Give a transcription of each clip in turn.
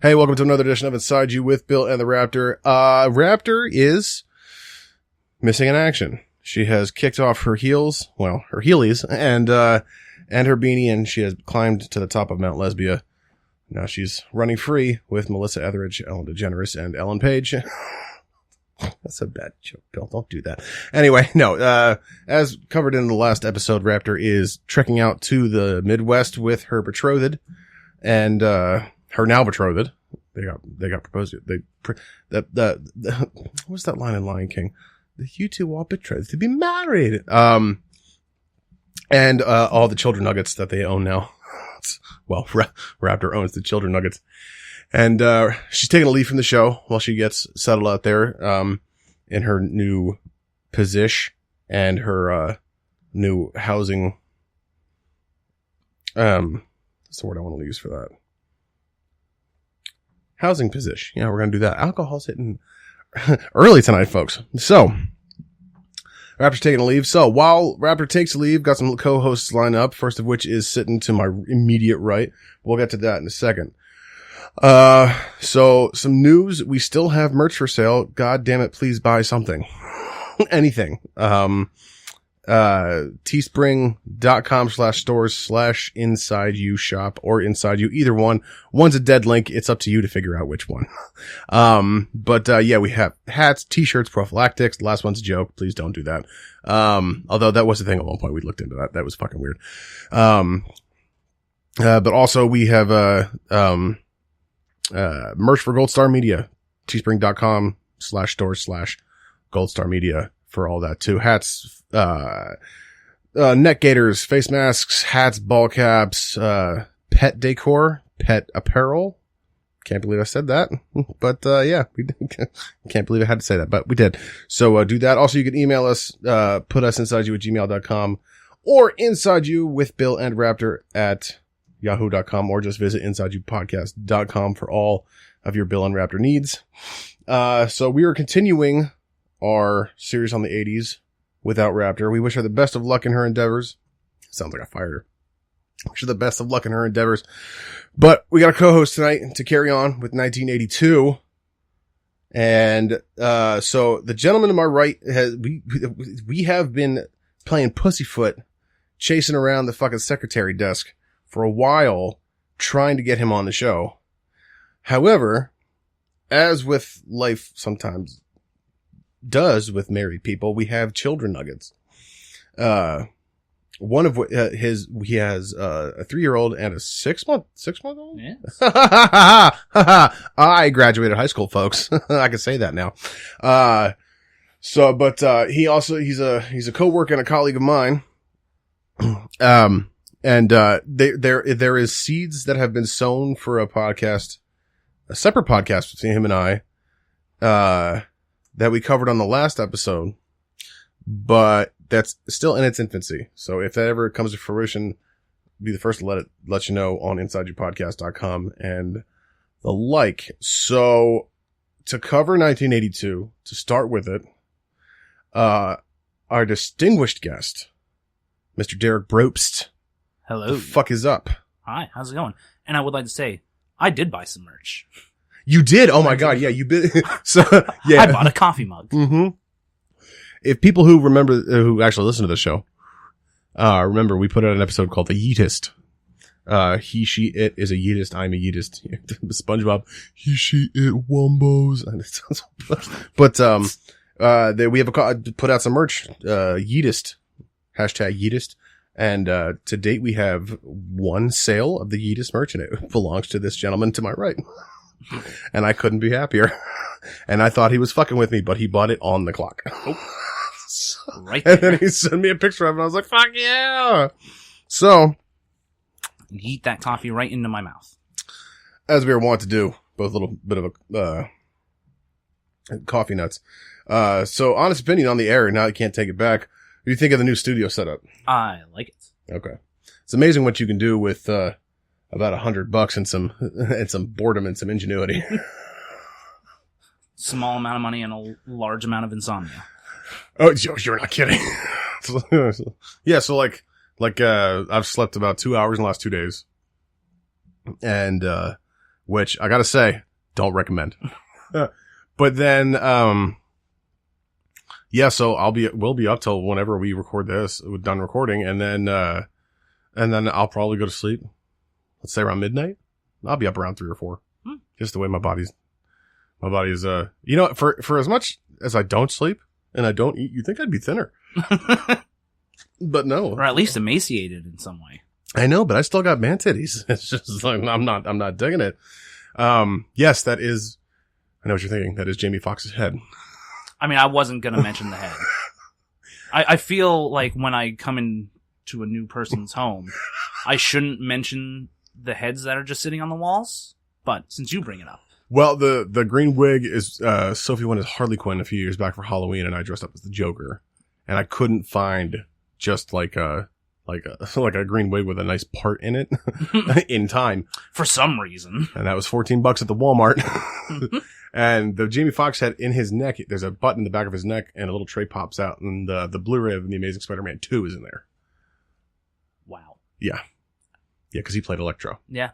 Hey, welcome to another edition of Inside You with Bill and the Raptor. Raptor is missing in action. She has kicked off her heels, well, her heelys, and her beanie, and she has climbed to the top of Mount Lesbia. Now she's running free with Melissa Etheridge, Ellen DeGeneres, and Ellen Page. That's a bad joke, Bill. Don't do that. Anyway, no, as covered in the last episode, Raptor is trekking out to the Midwest with her betrothed and, her now betrothed. They got proposed to. What's that line in Lion King? You two are betrothed to be married. And, all the children nuggets that they own now. Well, Raptor owns the children nuggets. And, she's taking a leave from the show while she gets settled out there, in her new position and her, new housing. What's the word I want to use for that? Housing position. Yeah, we're going to do that. Alcohol's hitting early tonight, folks. So, Raptor's taking a leave. So, while Raptor takes a leave, got some co-hosts lined up, first of which is sitting to my immediate right. We'll get to that in a second. So, some news. We still have merch for sale. God damn it, please buy something. Anything. teespring.com/stores/inside you shop or inside you. Either one. One's a dead link. It's up to you to figure out which one. Yeah, we have hats, t-shirts, prophylactics. The last one's a joke. Please don't do that. Although that was a thing at one point. We looked into that. That was fucking weird. But also we have, merch for Gold Star Media. teespring.com/stores/Gold Star Media for all that too. Hats, neck gaiters, face masks, hats, ball caps, pet decor, pet apparel. Can't believe I said that. But, yeah, we can't believe I had to say that, but we did. So, do that. Also, you can email us, put us inside you at gmail.com or inside you with Bill and Raptor at yahoo.com, or just visit insideyoupodcast.com for all of your Bill and Raptor needs. So we are continuing our series on the 80s without Raptor. We wish her the best of luck in her endeavors. Sounds like I fired her. Wish her the best of luck in her endeavors. But we got a co-host tonight to carry on with 1982. And, so the gentleman to my right we have been playing pussyfoot, chasing around the fucking secretary desk for a while, trying to get him on the show. However, as with life sometimes does with married people, we have children nuggets. One of he has a 3-year-old and a 6-month-old. Yes. I graduated high school, folks. I can say that now. He's a coworker and a colleague of mine. There is seeds that have been sown for a separate podcast between him and I, that we covered on the last episode, but that's still in its infancy. So if that ever comes to fruition, be the first to let you know on insideyoupodcast.com and the like. So to cover 1982, to start with it, our distinguished guest, Mr. Derick Brobst. Hello. The fuck is up? Hi, how's it going? And I would like to say, I did buy some merch. You did? Oh my God. Yeah, you did. So, yeah. I bought a coffee mug. Mm-hmm. If people who remember, who actually listen to the show, remember we put out an episode called The Yeetist. He, she, it is a yeetist. I'm a yeetist. SpongeBob. He, she, it, wombos. But, we have put out some merch, yeetist. #yeetist. And, to date, we have one sale of the yeetist merch, and it belongs to this gentleman to my right. And I couldn't be happier. And I thought he was fucking with me, but he bought it on the clock. Right there. And then he sent me a picture of it, and I was like, fuck yeah! So, Eat that coffee right into my mouth. As we were wont to do, both a little bit of a, coffee nuts. So honest opinion on the air, now you can't take it back. What do you think of the new studio setup? I like it. Okay. It's amazing what you can do with, about $100 and some boredom and some ingenuity. Small amount of money and a large amount of insomnia. Oh, you're not kidding. Yeah. So I've slept about 2 hours in the last 2 days, and, which I gotta say, don't recommend. But then, yeah, so we'll be up till whenever we record this, we're done recording, and then I'll probably go to sleep. Let's say around midnight. I'll be up around 3 or 4. Just the way my body's, you know, for as much as I don't sleep and I don't eat, you'd think I'd be thinner. But no. Or at least emaciated in some way. I know, but I still got man titties. It's just like, I'm not digging it. Yes, that is, I know what you're thinking. That is Jamie Foxx's head. I mean, I wasn't going to mention the head. I feel like when I come into a new person's home, I shouldn't mention the heads that are just sitting on the walls. But since you bring it up. Well, the green wig is, Sophie went as Harley Quinn a few years back for Halloween, and I dressed up as the Joker. And I couldn't find just like a green wig with a nice part in it in time. For some reason. And that was $14 at the Walmart. And the Jamie Foxx head in his neck, there's a button in the back of his neck and a little tray pops out, and the Blu-ray of The Amazing Spider-Man 2 is in there. Wow. Yeah. Yeah, because he played Electro. Yeah,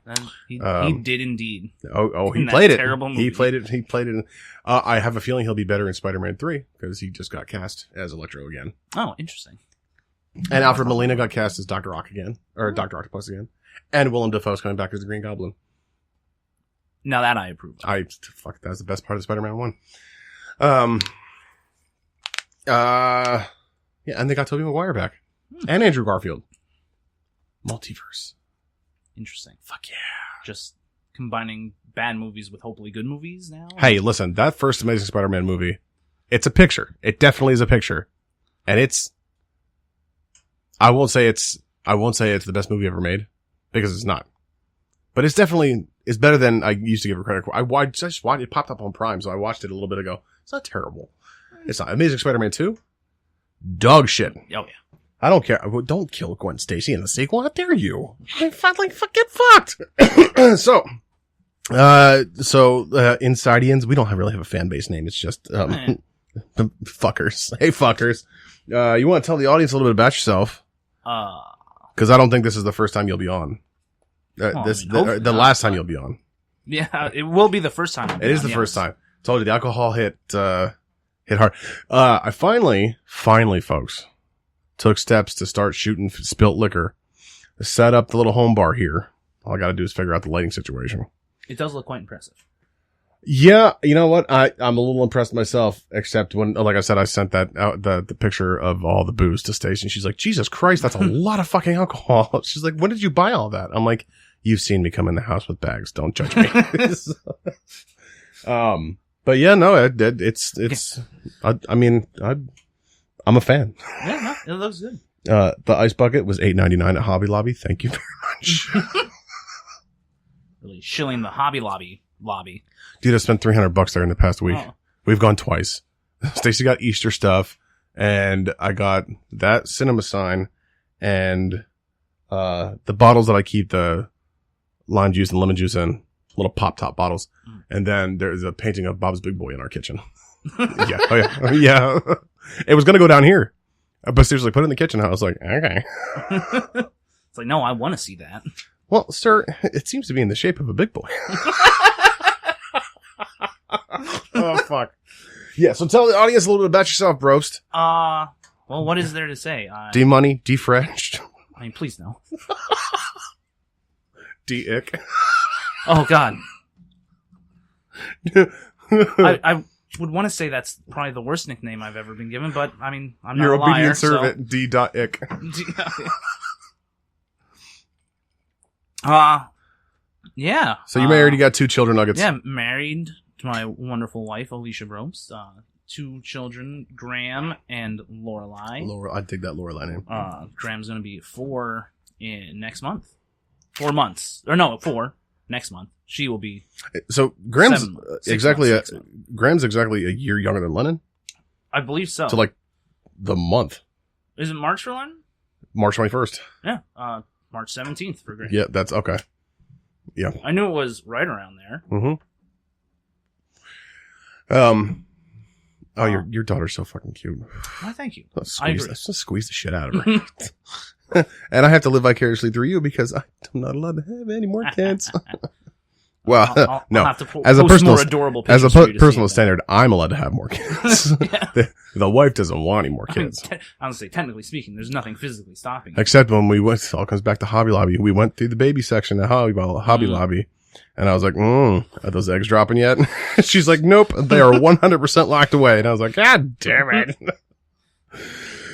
he did indeed. He played it. Terrible movie. He played it. I have a feeling he'll be better in Spider-Man 3 because he just got cast as Electro again. Oh, interesting. And Alfred Molina got cast as Dr. Ock again, or Dr. Octopus again. And Willem Dafoe's coming back as the Green Goblin. Now that I approve of. That was the best part of Spider-Man 1. Yeah, and they got Tobey Maguire back. And Andrew Garfield. Multiverse. Interesting. Fuck yeah. Just combining bad movies with hopefully good movies now? Hey, listen, that first Amazing Spider-Man movie, it's a picture. It definitely is a picture. And I won't say it's the best movie ever made, because it's not. But it's better than I used to give it credit for. It popped up on Prime, so I watched it a little bit ago. It's not terrible. It's not. Amazing Spider-Man 2? Dog shit. Oh, yeah. I don't care. Don't kill Gwen Stacy in the sequel. How dare you? Get fucked. So Insidians, we don't really have a fan base name. It's just, fuckers. Hey, fuckers. You want to tell the audience a little bit about yourself? Cause I don't think this is the first time you'll be on. The last time you'll be on. Yeah, it will be the first time. It is the first time. Told you the alcohol hit hard. I finally, folks, took steps to start shooting spilt liquor. Set up the little home bar here. All I gotta do is figure out the lighting situation. It does look quite impressive. Yeah, you know what? I'm a little impressed myself, except when, like I said, I sent that out, the picture of all the booze to Stacey. She's like, Jesus Christ, that's a lot of fucking alcohol. She's like, when did you buy all that? I'm like, you've seen me come in the house with bags. Don't judge me. But yeah, no, I'm a fan. Yeah, no, it looks good. The ice bucket was $8.99 at Hobby Lobby. Thank you very much. Really shilling the Hobby Lobby. Dude, I spent $300 there in the past week. Oh. We've gone twice. Stacey got Easter stuff, and I got that cinema sign and the bottles that I keep the lime juice and lemon juice in, little pop top bottles. And then there's a painting of Bob's Big Boy in our kitchen. Yeah. Oh, yeah. Yeah. It was going to go down here. But seriously, put it in the kitchen. I was like, okay. It's like, no, I want to see that. Well, sir, it seems to be in the shape of a big boy. Oh, fuck. Yeah, so tell the audience a little bit about yourself, Brobst. Well, what is there to say? D-money, D-French. I mean, please no. D-ick. Oh, God. I would want to say that's probably the worst nickname I've ever been given, but, I mean, I'm not a liar. Your obedient servant, so. D.ick. Yeah. So you already got 2 children nuggets. Yeah, married to my wonderful wife, Alicia Brobst. 2 children, Graham and Lorelai. I dig that Lorelai name. Graham's going to be 4 in next month. 4 months. Or no, 4 next month. She will be. So Graham's exactly a year younger than Lennon? I believe so. So like the month. Is it March for Lennon? March 21st. Yeah. March 17th for Graham. Yeah, that's okay. Yeah. I knew it was right around there. Mm-hmm. Oh, your daughter's so fucking cute. Why, thank you. Let's just squeeze the shit out of her. And I have to live vicariously through you because I'm not allowed to have any more kids. Well, no. I'll have to As a post personal, more adorable as a pictures for you to personal see standard, I'm allowed to have more kids. The wife doesn't want any more I mean, kids. honestly, technically speaking, there's nothing physically stopping it. Except when we went, it all comes back to Hobby Lobby. We went through the baby section at Hobby Lobby. And I was like, are those eggs dropping yet? She's like, nope, they are 100% locked away. And I was like, God damn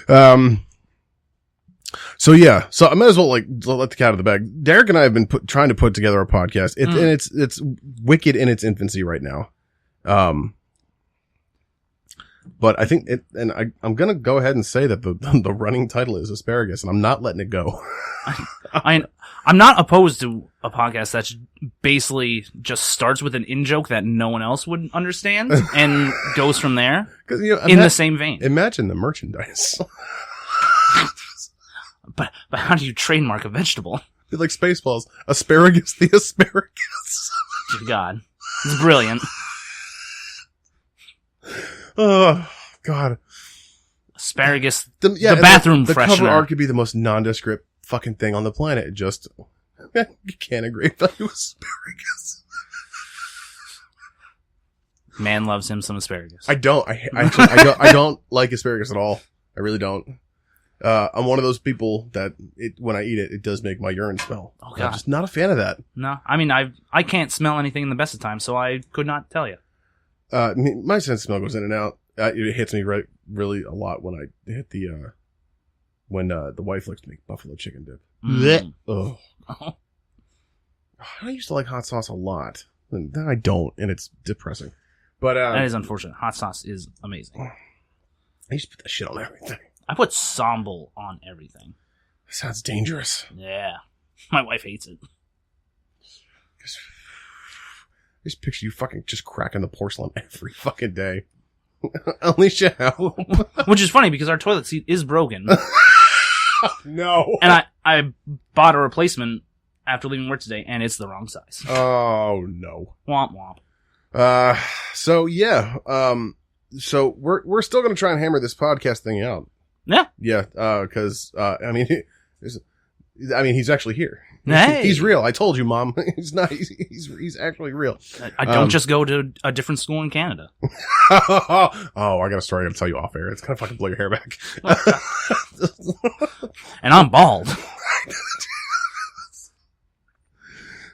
it. So yeah, so I might as well like let the cat out of the bag. Derek and I have been trying to put together a podcast. And it's wicked in its infancy right now. But I think I'm going to go ahead and say that the running title is Asparagus, and I'm not letting it go. I'm not opposed to a podcast that basically just starts with an in-joke that no one else would understand and goes from there in the same vein. Imagine the merchandise. But how do you trademark a vegetable? Be like Spaceballs. Asparagus the asparagus. Dear God. It's brilliant. Oh, God. Asparagus, the bathroom the freshener. The cover art could be the most nondescript fucking thing on the planet. It just, you can't agree value asparagus. Man loves him some asparagus. I don't. I don't like asparagus at all. I really don't. I'm one of those people that when I eat it, it does make my urine smell. Oh, God. I'm just not a fan of that. No, I mean, I can't smell anything in the best of times, so I could not tell you. My sense of smell goes in and out. It hits me really a lot when I hit when the wife likes to make buffalo chicken dip. Oh. I used to like hot sauce a lot. And then I don't, and it's depressing. But that is unfortunate. Hot sauce is amazing. I used to put that shit on everything. I put sambal on everything. That sounds dangerous. Yeah. My wife hates it. I just picture you fucking just cracking the porcelain every fucking day. Unleash your hell. Which is funny because our toilet seat is broken. No. And I bought a replacement after leaving work today, and it's the wrong size. Oh, no. Womp womp. So yeah. So we're still going to try and hammer this podcast thing out. Yeah. Yeah. Cause, I mean, he's actually here. Hey. He's real. I told you, Mom. He's not, he's actually real. I don't just go to a different school in Canada. Oh, I got a story I'm going to tell you off air. It's going to fucking blow your hair back. And I'm bald.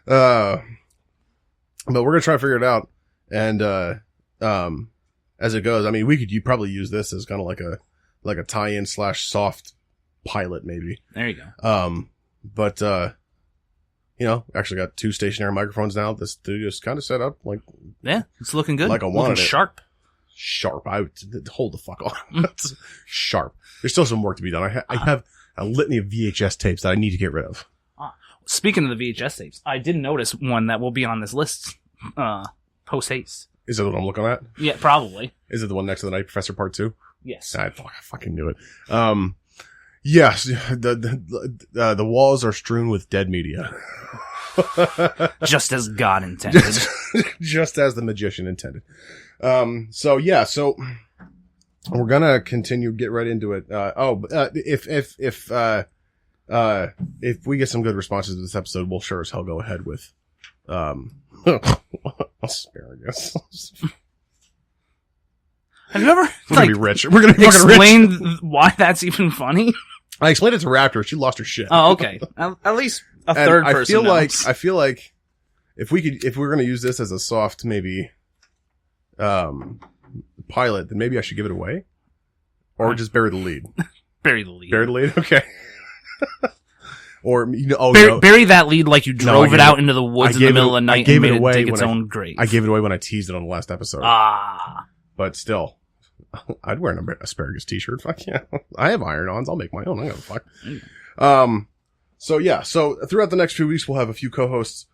But we're going to try to figure it out. And, as it goes, I mean, you probably use this as kind of like a tie-in / soft pilot, maybe. There you go. But, actually got 2 stationary microphones now. The studio's kind of set up like. Yeah, it's looking good. Like I wanted looking it. Sharp. I would hold the fuck on. Sharp. There's still some work to be done. I have a litany of VHS tapes that I need to get rid of. Speaking of the VHS tapes, I did notice one that will be on this list, post haste. Is that what I'm looking at? Yeah, probably. Is it the one next to the Night Professor Part 2? Yes. I fucking knew it. Yes, the walls are strewn with dead media. Just as God intended. Just as the magician intended. So we're gonna continue, get right into it. If we get some good responses to this episode, we'll sure as hell go ahead with, asparagus. Have you ever, we're gonna be rich. We're gonna be fucking rich. Explained why that's even funny? I explained it to Raptor. She lost her shit. Oh, okay. At least a third person knows. I feel like if we're going to use this as a soft, maybe, pilot, then maybe I should give it away or just bury the lead. Bury the lead. Bury the lead. Okay. Or, bury that lead like you drove it out into the woods in the middle of the night and made it dig its own grave. I gave it away when I teased it on the last episode. But still. I'd wear an asparagus t-shirt. Fuck yeah. I have iron-ons. I'll make my own. I don't give a fuck. So throughout the next few weeks, we'll have a few co-hosts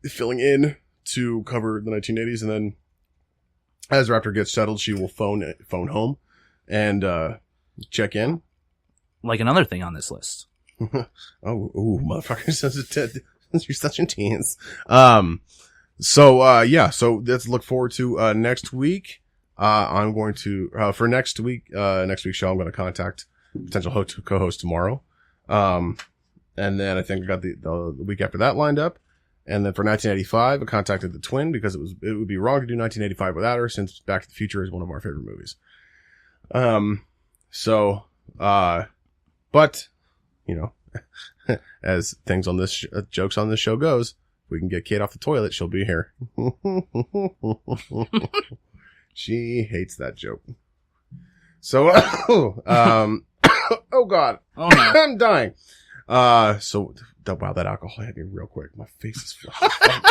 filling in to cover the 1980s. And then as Raptor gets settled, she will phone home and, check in. Like another thing on this list. Motherfucker. You're such intense. So let's look forward to, next week. I'm going to, for next week's show, I'm going to contact potential co-host tomorrow. And then I think I got the week after that lined up. And then for 1985, I contacted the twin because it would be wrong to do 1985 without her, since Back to the Future is one of our favorite movies. But, you know, as things on this, jokes on this show goes, if we can get Kate off the toilet, she'll be here. She hates that joke. So, oh God. Oh no. I'm dying. Wow, that alcohol hit me real quick. My face is flushed.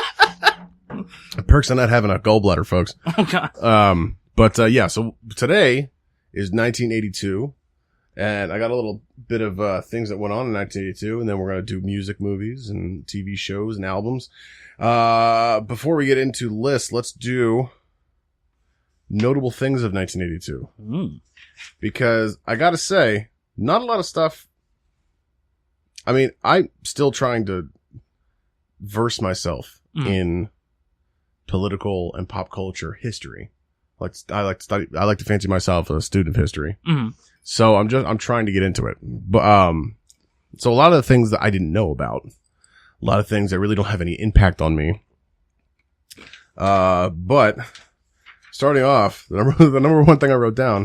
Perks of not having a gallbladder, folks. Oh God. Yeah, so today is 1982, and I got a little bit of things that went on in 1982, and then we're going to do music, movies, and TV shows and albums. Before we get into lists, let's do notable things of 1982. Because I got to say, not a lot of stuff. I mean, I'm still trying to verse myself in political and pop culture history. I like to fancy myself a student of history. So I'm trying to get into it. But, so a lot of the things that I didn't know about, a lot of things that really don't have any impact on me. But starting off, the number one thing I wrote down,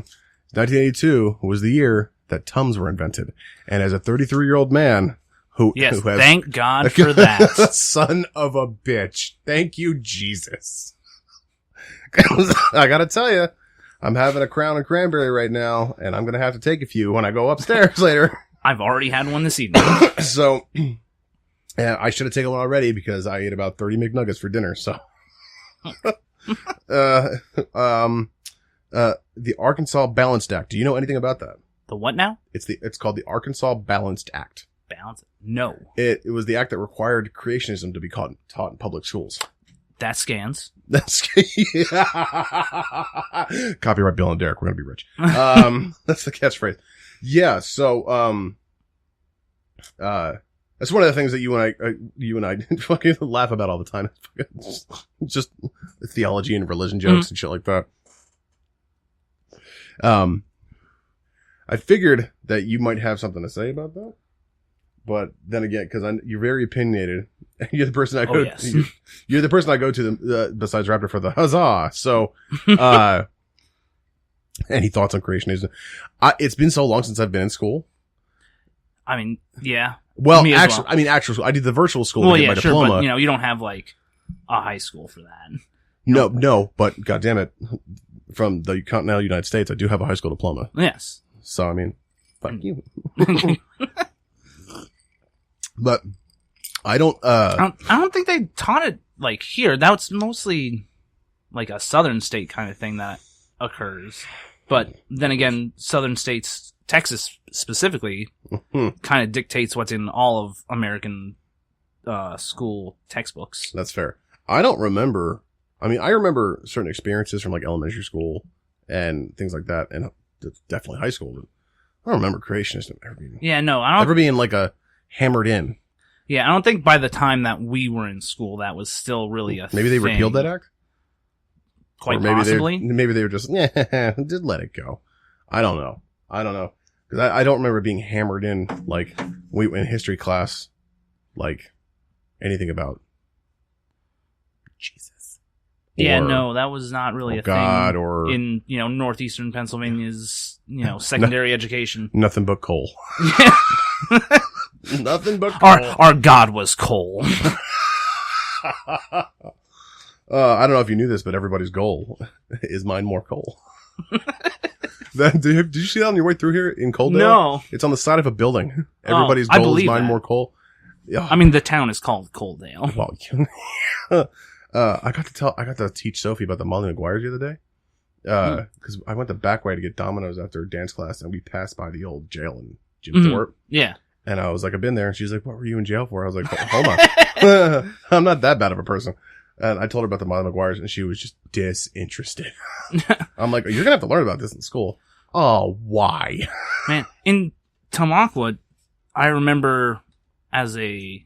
1982 was the year that Tums were invented. And as a 33-year-old man who has, thank God for that. Son of a bitch. Thank you, Jesus. I gotta tell you, I'm having a Crown and Cranberry right now, and I'm gonna have to take a few when I go upstairs later. I've already had one this evening. So, yeah, I should have taken one already because I ate about 30 McNuggets for dinner, so. The Arkansas Balanced Act. Do you know anything about that? The what now? It's called the Arkansas Balanced Act. No. It was the act that required creationism to be taught in public schools. That scans. Copyright Bill and Derek. We're gonna be rich. That's the catchphrase. Yeah. So, that's one of the things that you and I fucking laugh about all the time. Just theology and religion jokes and shit like that. I figured that you might have something to say about that. But then again, because you're very opinionated, you're the person I go. Yes. You're the person I go to besides Raptor for the huzzah. So, any thoughts on creationism? It's been so long since I've been in school. I mean, yeah. Well, actual. I did the virtual school to get my diploma. But you don't have like a high school for that. No, but goddamn it, from the continental United States, I do have a high school diploma. Yes. So I mean, fuck you. But I don't think they taught it like here. That's mostly like a southern state kind of thing that occurs. But then again, southern states, Texas specifically, kind of dictates what's in all of American school textbooks. That's fair. I don't remember. I mean, I remember certain experiences from like elementary school and things like that, and definitely high school. But I don't remember creationism ever being. Yeah, no, I don't ever being like a hammered in. Yeah, I don't think by the time that we were in school that was still really a Maybe they thing. repealed that act? Quite possibly. Maybe they were just, just let it go. I don't know. Because I don't remember being hammered in, like, in history class, like, anything about Jesus. Yeah, no, that was not really a God, thing or in, northeastern Pennsylvania's, secondary education. Nothing but coal. Nothing but coal. Our God was coal. I don't know if you knew this, but everybody's goal is mine more coal. Did you see that on your way through here in Coaldale? No. It's on the side of a building. Everybody's goal is mine more coal. Yeah. I mean, the town is called Coaldale. Well, I got to teach Sophie about the Molly Maguires the other day. Because I went the back way to get Domino's after dance class, and we passed by the old jail in Jim Thorpe. Yeah. And I was like, I've been there. And she's like, what were you in jail for? I was like, hold on. I'm not that bad of a person. And I told her about the Molly Maguires, and she was just disinterested. I'm like, you're going to have to learn about this in school. Oh, why? Man, in Tamaqua, I remember as a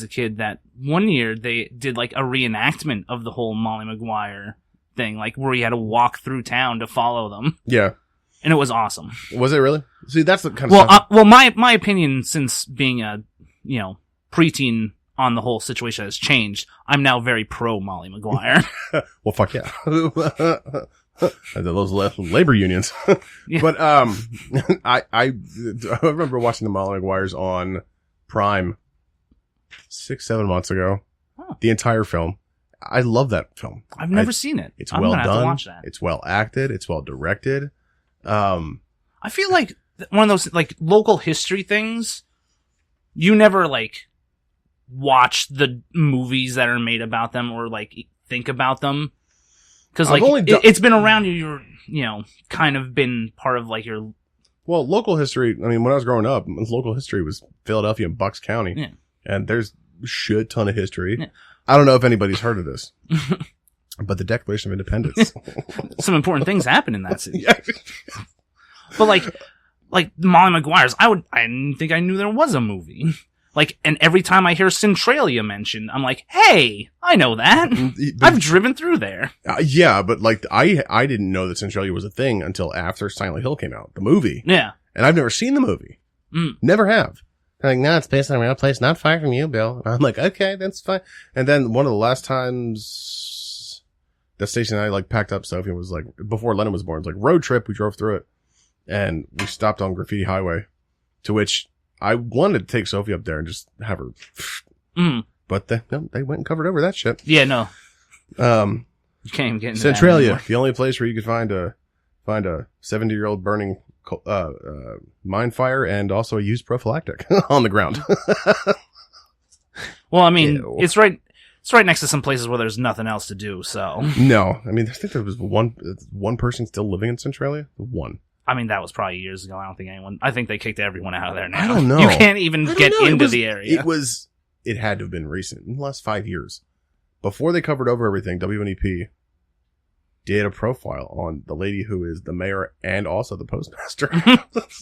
kid that one year they did like a reenactment of the whole Molly Maguire thing, like where you had to walk through town to follow them. Yeah. And it was awesome. Was it really? See, that's the kind of stuff. Well, my opinion, since being a, preteen on the whole situation has changed. I'm now very pro Molly Maguire. Well, fuck yeah. Those labor unions. Yeah. But, I remember watching the Molly Maguires on Prime 6-7 months ago. Huh. The entire film. I love that film. I've never seen it. It's I'm well gonna have to done. watch that. It's well acted. It's well directed. I feel like one of those like local history things. You never like watch the movies that are made about them or like think about them because like it's been around you. You're kind of been part of like your. Well, local history. I mean, when I was growing up, local history was Philadelphia and Bucks County, Yeah. and there's a shit ton of history. Yeah. I don't know if anybody's heard of this, but the Declaration of Independence. Some important things happen in that city. Yeah. But like Molly Maguire's, I didn't think I knew there was a movie. Like, and every time I hear Centralia mentioned, I'm like, hey, I know that. I've driven through there. Yeah, but like I didn't know that Centralia was a thing until after Silent Hill came out, the movie. Yeah. And I've never seen the movie. Never have. They're like, no, it's based on a real place not far from you, Bill. And I'm like, okay, that's fine. And then one of the last times the station I like packed up Sophie was like, before Lennon was born, it was like road trip. We drove through it and we stopped on Graffiti Highway, to which I wanted to take Sophie up there and just have her. But they went and covered over that shit. Yeah, no. You can't even get into Centralia, that the only place where you could find a 70-year-old burning mine fire and also a used prophylactic on the ground. Well, I mean, Ew. it's right next to some places where there's nothing else to do. So No, I mean, I think there was one person still living in Centralia. One. I mean, that was probably years ago. I think they kicked everyone out of there now. I don't know. You can't even get into the area. It had to have been recent, in the last 5 years. Before they covered over everything, WNEP did a profile on the lady who is the mayor and also the postmaster.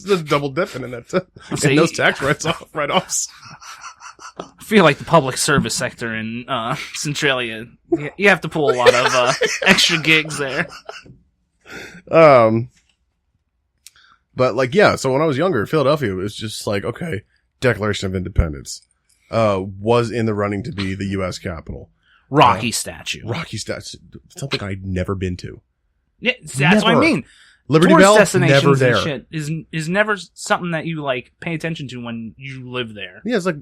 Just double dipping in that, in those tax write-offs. I feel like the public service sector in Centralia, you have to pull a lot of extra gigs there. But like, yeah, so when I was younger, Philadelphia, it was just like, okay, Declaration of Independence, was in the running to be the U.S. capital. Rocky statue. Something I'd never been to. Yeah, that's what I mean. Liberty Tourist Bell, destinations never there. and shit is never something that you like pay attention to when you live there. Yeah, it's like,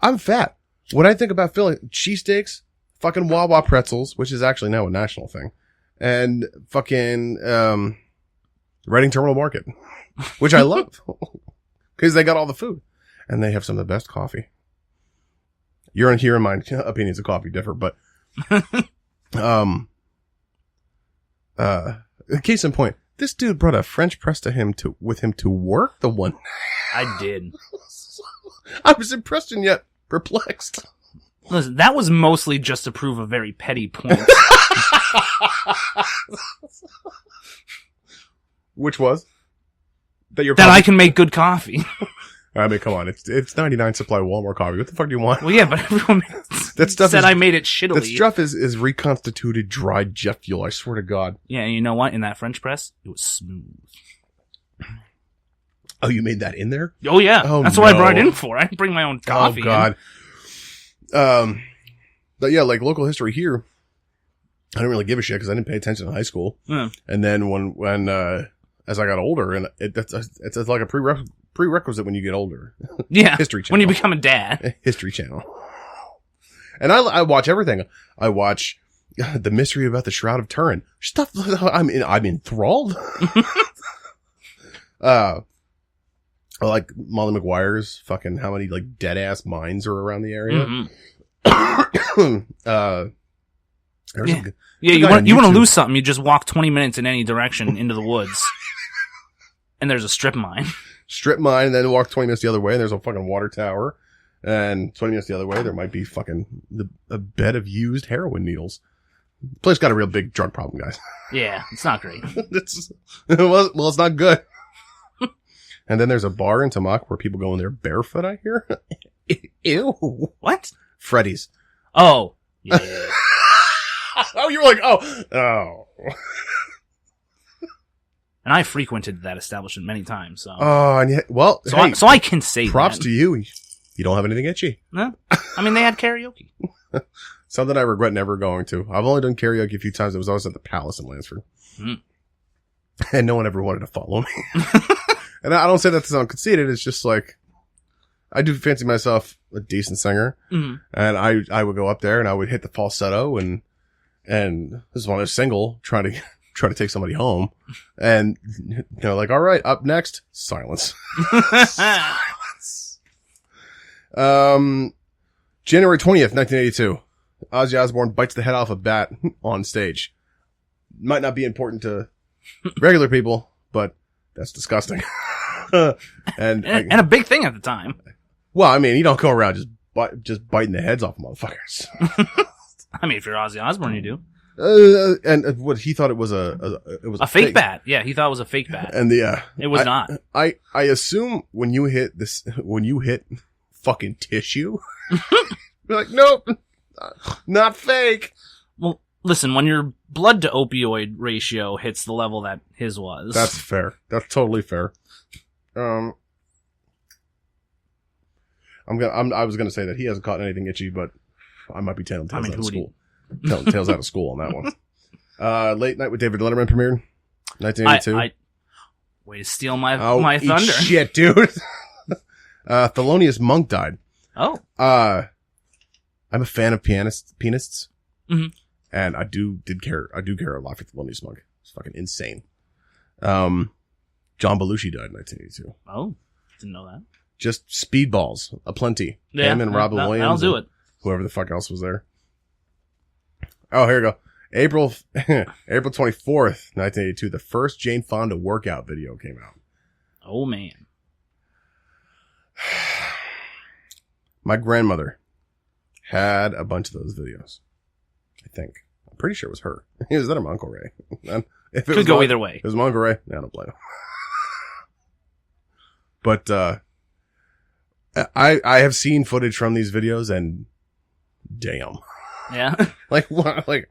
I'm fat. When I think about Philly, cheesesteaks, fucking Wawa pretzels, which is actually now a national thing, and fucking, Reading Terminal Market, which I love because they got all the food and they have some of the best coffee. You're in here and my opinions of coffee differ, but, case in point, this dude brought a French press with him to work the one. I did. I was impressed and yet perplexed. Listen, that was mostly just to prove a very petty point. Which was? That I can make good coffee. I mean, come on. It's 99 supply Walmart coffee. What the fuck do you want? Well, yeah, but everyone said I made it shittily. That stuff is reconstituted dried jet fuel. I swear to God. Yeah, and you know what? In that French press, it was smooth. Oh, you made that in there? Oh, yeah. Oh, that's what I brought it in for. I didn't bring my own coffee. Oh, God. But yeah, like local history here, I didn't really give a shit because I didn't pay attention in high school. Yeah. And then when as I got older, and it's like a prerequisite when you get older. Yeah. History Channel. When you become a dad. History Channel. And I watch everything. I watch The Mystery About the Shroud of Turin. Stuff I'm enthralled. I like Molly Maguire's fucking how many like dead ass mines are around the area. Mm-hmm. You want to lose something, you just walk 20 minutes in any direction into the woods. And there's a strip mine. Strip mine, and then walk 20 minutes the other way, and there's a fucking water tower. And 20 minutes the other way, there might be fucking a bed of used heroin needles. Place got a real big drug problem, guys. Yeah, it's not great. It's not good. And then there's a bar in Tamaki where people go in there barefoot, I hear. Ew. What? Freddy's. Oh. Yeah. Oh, you were like, oh. And I frequented that establishment many times, so. Oh, and yet, well, so I can say props that. to you. You don't have anything itchy. No. I mean, they had karaoke. Something I regret never going to. I've only done karaoke a few times. It was always at the Palace in Lansford. Mm. And no one ever wanted to follow me. And I don't say that to sound conceited. It's just like, I do fancy myself a decent singer. Mm-hmm. And I would go up there and I would hit the falsetto and this is when I was single, trying to take somebody home. And, you know, like, all right, up next, silence. Silence. January 20th, 1982. Ozzy Osbourne bites the head off a bat on stage. Might not be important to regular people, but that's disgusting. and a big thing at the time. Well, I mean, you don't go around just biting the heads off motherfuckers. I mean, if you're Ozzy Osbourne, you do. And what he thought it was a fake bat. Yeah, he thought it was a fake bat. And it was not. I assume when you hit fucking tissue, you're like, nope, not fake. Well, listen, when your blood to opioid ratio hits the level that his was. That's fair. That's totally fair. I was gonna say that he hasn't caught anything itchy, but I might be telling tales out of school. Telling tales out of school on that one. Late Night with David Letterman premiered 1982. Way to steal my thunder. Shit, dude. Thelonious Monk died. Oh. I'm a fan of pianists. Mm-hmm. And I do care a lot for Thelonious Monk. It's fucking insane. John Belushi died in 1982. Oh, didn't know that. Just speedballs aplenty. Yeah, him and Robin Williams. I'll do it. Whoever the fuck else was there. Oh, here we go. April 24th, 1982, the first Jane Fonda workout video came out. Oh, man. My grandmother had a bunch of those videos. I think. I'm pretty sure it was her. Was that or my Uncle Ray? If it could go either way. It was my Uncle Ray? No, I don't blame him. But, I have seen footage from these videos and damn. Yeah. Like, what? Like,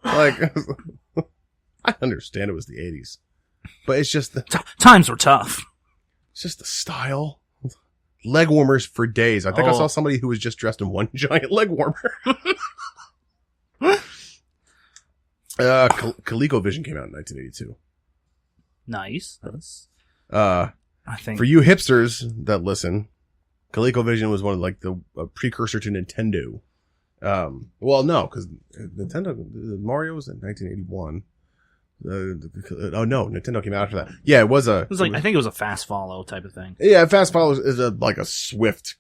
I understand it was the 80s, but it's just times were tough. It's just the style. Leg warmers for days. I think I saw somebody who was just dressed in one giant leg warmer. ColecoVision came out in 1982. Nice. I think for you hipsters that listen, ColecoVision was one of like the precursor to Nintendo. Well, no, because Mario was in 1981. Oh no, Nintendo came out after that. Yeah, it was I think it was a fast follow type of thing. Yeah, fast follow is like a swift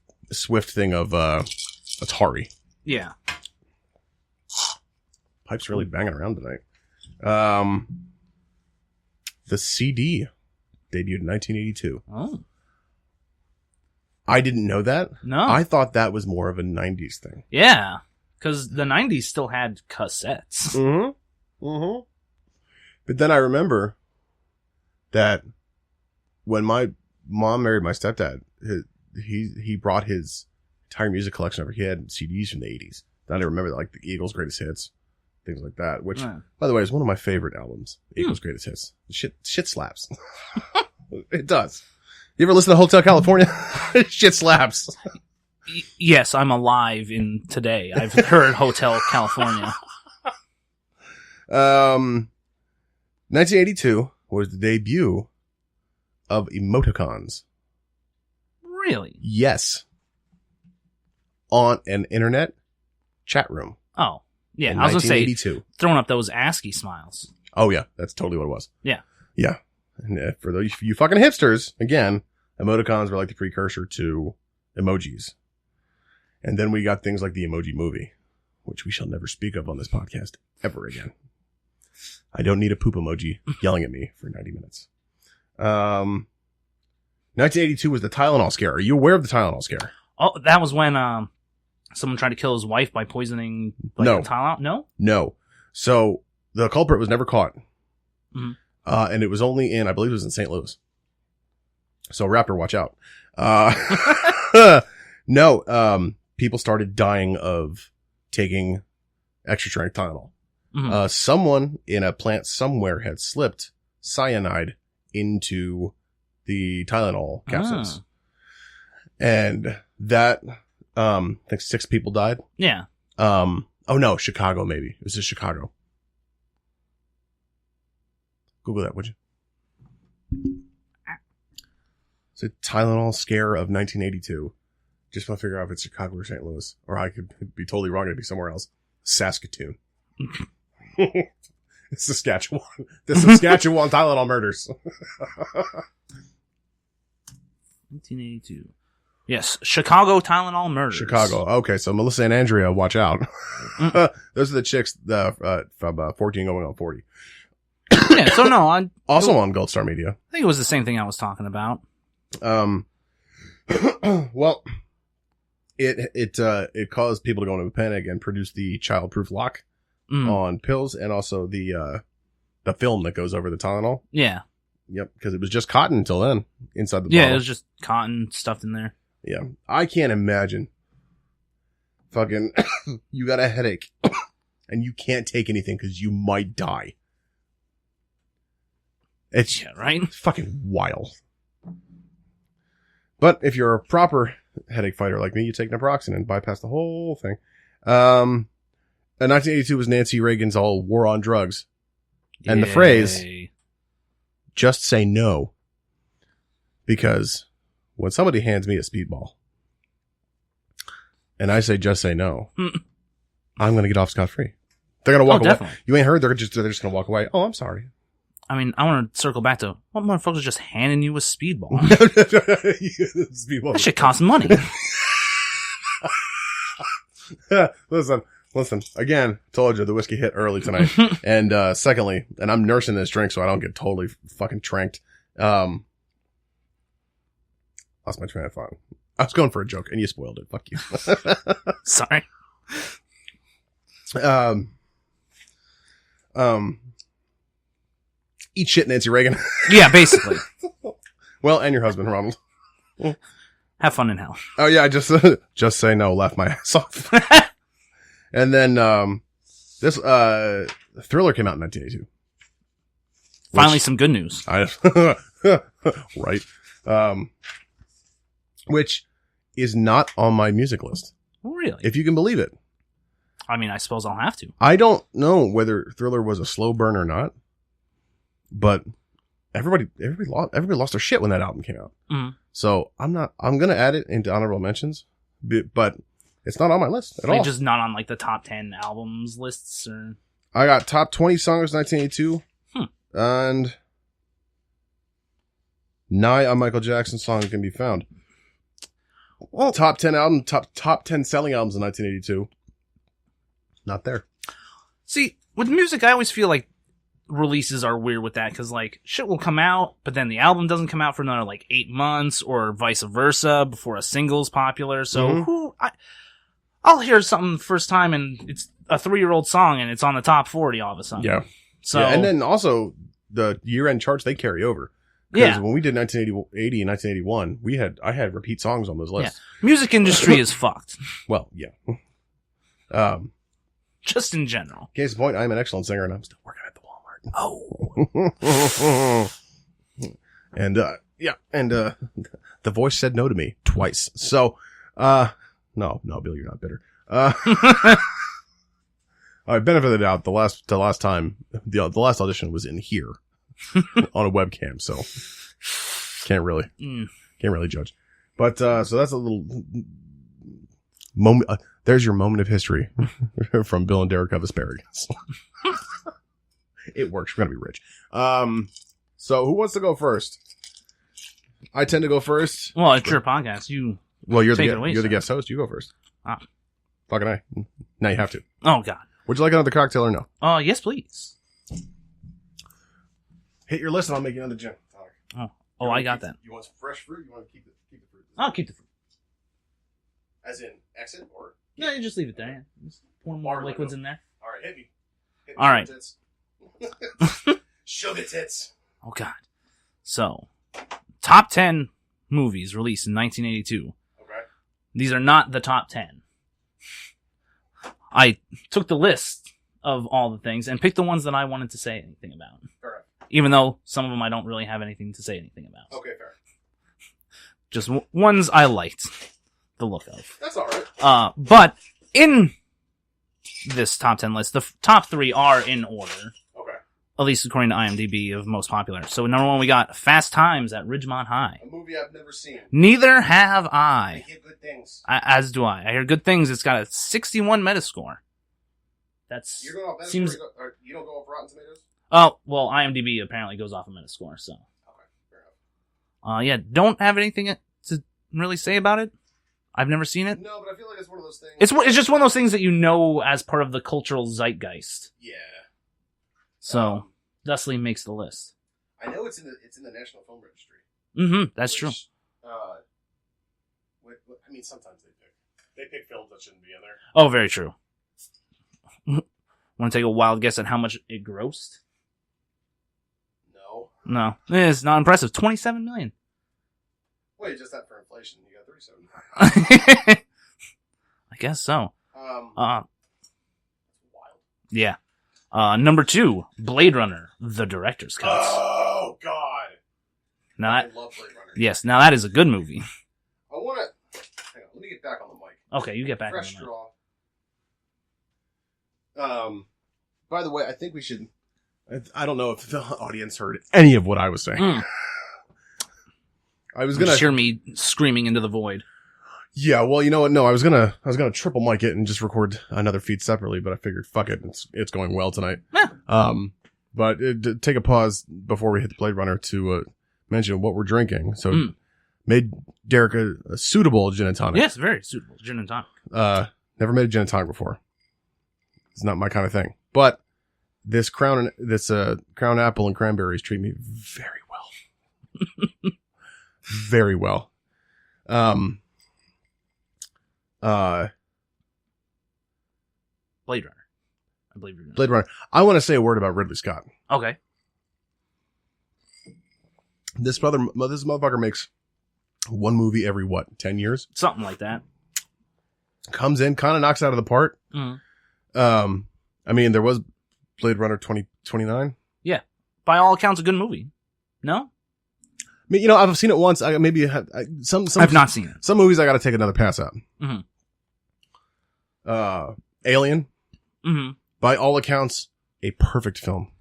thing of Atari. Yeah. Pipe's really banging around tonight. The CD debuted in 1982. Oh. I didn't know that. No. I thought that was more of a 90s thing. Yeah. Because the 90s still had cassettes. Mm-hmm. Mm-hmm. But then I remember that when my mom married my stepdad, he brought his entire music collection over. He had CDs from the 80s. Then I remember like the Eagles' Greatest Hits, things like that, which, by the way, is one of my favorite albums, Eagles' Greatest Hits. Shit slaps. It does. You ever listen to Hotel California? Shit slaps. Yes, I'm alive in today. I've heard Hotel California. 1982 was the debut of Emoticons. Really? Yes. On an internet chat room. Oh, yeah. I was going to say, throwing up those ASCII smiles. Oh, yeah. That's totally what it was. Yeah. Yeah. And for those you fucking hipsters, again, emoticons were like the precursor to emojis. And then we got things like the Emoji Movie, which we shall never speak of on this podcast ever again. I don't need a poop emoji yelling at me for 90 minutes. 1982 was the Tylenol Scare. Are you aware of the Tylenol Scare? Oh, that was when someone tried to kill his wife by poisoning Tylenol? No? No. So the culprit was never caught. Mm-hmm. And it was only I believe it was in St. Louis. So Raptor, watch out. No, people started dying of taking extra strength Tylenol. Mm-hmm. Someone in a plant somewhere had slipped cyanide into the Tylenol capsules. And that, I think 6 people died. Yeah. Oh no, Chicago maybe. It was just Chicago. Google that, would you? It's a Tylenol Scare of 1982. Just want to figure out if it's Chicago or St. Louis. Or I could be totally wrong. It'd be somewhere else. Saskatoon. It's Saskatchewan. The Saskatchewan Tylenol murders. 1982. Yes, Chicago Tylenol murders. Chicago. Okay, so Melissa and Andrea, watch out. Those are the chicks from 14 going on 40. Yeah, so no. Also on Gold Star Media. I think it was the same thing I was talking about. Well, it caused people to go into a panic and produce the childproof lock on pills and also the film that goes over the Tylenol. Yeah. Yep, because it was just cotton until then inside the bottle. Yeah, it was just cotton stuffed in there. Yeah. I can't imagine fucking you got a headache and you can't take anything because you might die. It's right? Fucking wild. But if you're a proper headache fighter like me, you take naproxen and bypass the whole thing. And 1982 was Nancy Reagan's all war on drugs. And the phrase, just say no. Because when somebody hands me a speedball and I say, just say no, I'm going to get off scot-free. They're going to walk away. Definitely. You ain't heard. They're just going to walk away. Oh, I'm sorry. I mean, I want to circle back to what motherfuckers just handing you a speedball. Speedball. That shit costs money. Listen. Again, told you the whiskey hit early tonight. And secondly, and I'm nursing this drink so I don't get totally fucking tranked. Lost my train of thought. I was going for a joke and you spoiled it. Fuck you. Sorry. Eat shit, Nancy Reagan. Yeah, basically. Well, and your husband, Ronald. Have fun in hell. Oh yeah, I just say no, laugh my ass off. And then this Thriller came out in 1982. Finally, some good news. Right. Which is not on my music list. Really? If you can believe it. I mean, I suppose I'll have to. I don't know whether Thriller was a slow burn or not, but everybody lost their shit when that album came out. Mm-hmm. So I'm going to add it into honorable mentions, but it's not on my list at all. Just not on like the top 10 albums lists or. I got top 20 songs 1982 and nigh a Michael Jackson song can be found. Well, top 10 selling albums in 1982. Not there. See, with music, I always feel like releases are weird with that because like shit will come out, but then the album doesn't come out for another like 8 months or vice versa before a single's popular. So I'll hear something first time and it's a 3-year-old song and it's on the top 40 all of a sudden. Yeah. So and then also the year-end charts, they carry over. Because when we did 1980 and 1981, I had repeat songs on those lists. Yeah. Music industry is fucked. Well, yeah. Just in general. Case in point, I'm an excellent singer and I'm still working at the Walmart. Oh. And the voice said no to me twice. So, no, Bill, you're not bitter. All right, benefit of the doubt, the last time, the last audition was in here on a webcam, so can't really judge. But, so that's a little moment. There's your moment of history from Bill and Derick of asparagus. It works. We're going to be rich. So who wants to go first? I tend to go first. Well, it's your podcast. You're the guest host. You go first. Ah. Fucking I. Now you have to. Oh, God. Would you like another cocktail or no? Yes, please. Hit your list and I'll make you another gin. Oh, I got that. You want some fresh fruit? You want to keep the fruit? I'll keep the fruit. As in exit or? No, you just leave it there. Just pour more liquids in there. All right, hit me. All right. Sugar tits. Oh, God. So, top 10 movies released in 1982. Okay. These are not the top 10. I took the list of all the things and picked the ones that I wanted to say anything about. Fair enough. Even though some of them I don't really have anything to say anything about. Okay, fair. Just ones I liked the look of. That's all right. But in this top 10 list, the top 3 are in order. Okay. At least according to IMDb of most popular. So number 1, we got Fast Times at Ridgemont High. A movie I've never seen. Neither have I. I hear good things. As do I. I hear good things. It's got a 61 Metascore. That's You're going off Metascore? seems. You don't go off Rotten Tomatoes? Oh well, IMDb apparently goes off a Metascore. So. Okay, fair enough. Yeah, don't have anything to really say about it. I've never seen it. No, but I feel like it's one of those things. It's just one of those things that you know as part of the cultural zeitgeist. Yeah. So, thusly makes the list. I know it's in the National Film Registry. Mm-hmm. That's true. I mean, sometimes they pick films that shouldn't be in there. Oh, very true. Want to take a wild guess at how much it grossed? No, it's not impressive. 27 million. Well, you just that for inflation. You got 37. I guess so. Wild. Yeah. Number 2, Blade Runner, the director's cut. Oh God. Now I love Blade Runner. yes, now that is a good movie. I want to. Hang on, let me get back on the mic. Okay, you get back Fresh on the mic. draw. By the way, I think we should. I don't know if the audience heard any of what I was saying. I was gonna Just hear me screaming into the void. Yeah, well, you know what? No, I was gonna triple mic it and just record another feed separately, but I figured, fuck it, it's going well tonight. But take a pause before we hit the Blade Runner to mention what we're drinking. So, made Derick a suitable gin and tonic. Yes, very suitable gin and tonic. Never made a gin and tonic before. It's not my kind of thing, but this crown apple and cranberries treat me very well. Very well. Blade Runner. I believe you're gonna. Blade Runner. I want to say a word about Ridley Scott. Okay. This motherfucker makes one movie every 10 years? Something like that. Comes in, kind of knocks out of the park. Mm-hmm. I mean, there was Blade Runner 2029. Yeah. By all accounts, a good movie. No? I mean, I've seen it once. I've not seen it. Some movies I got to take another pass at. Mm-hmm. Alien. Mm-hmm. By all accounts, a perfect film.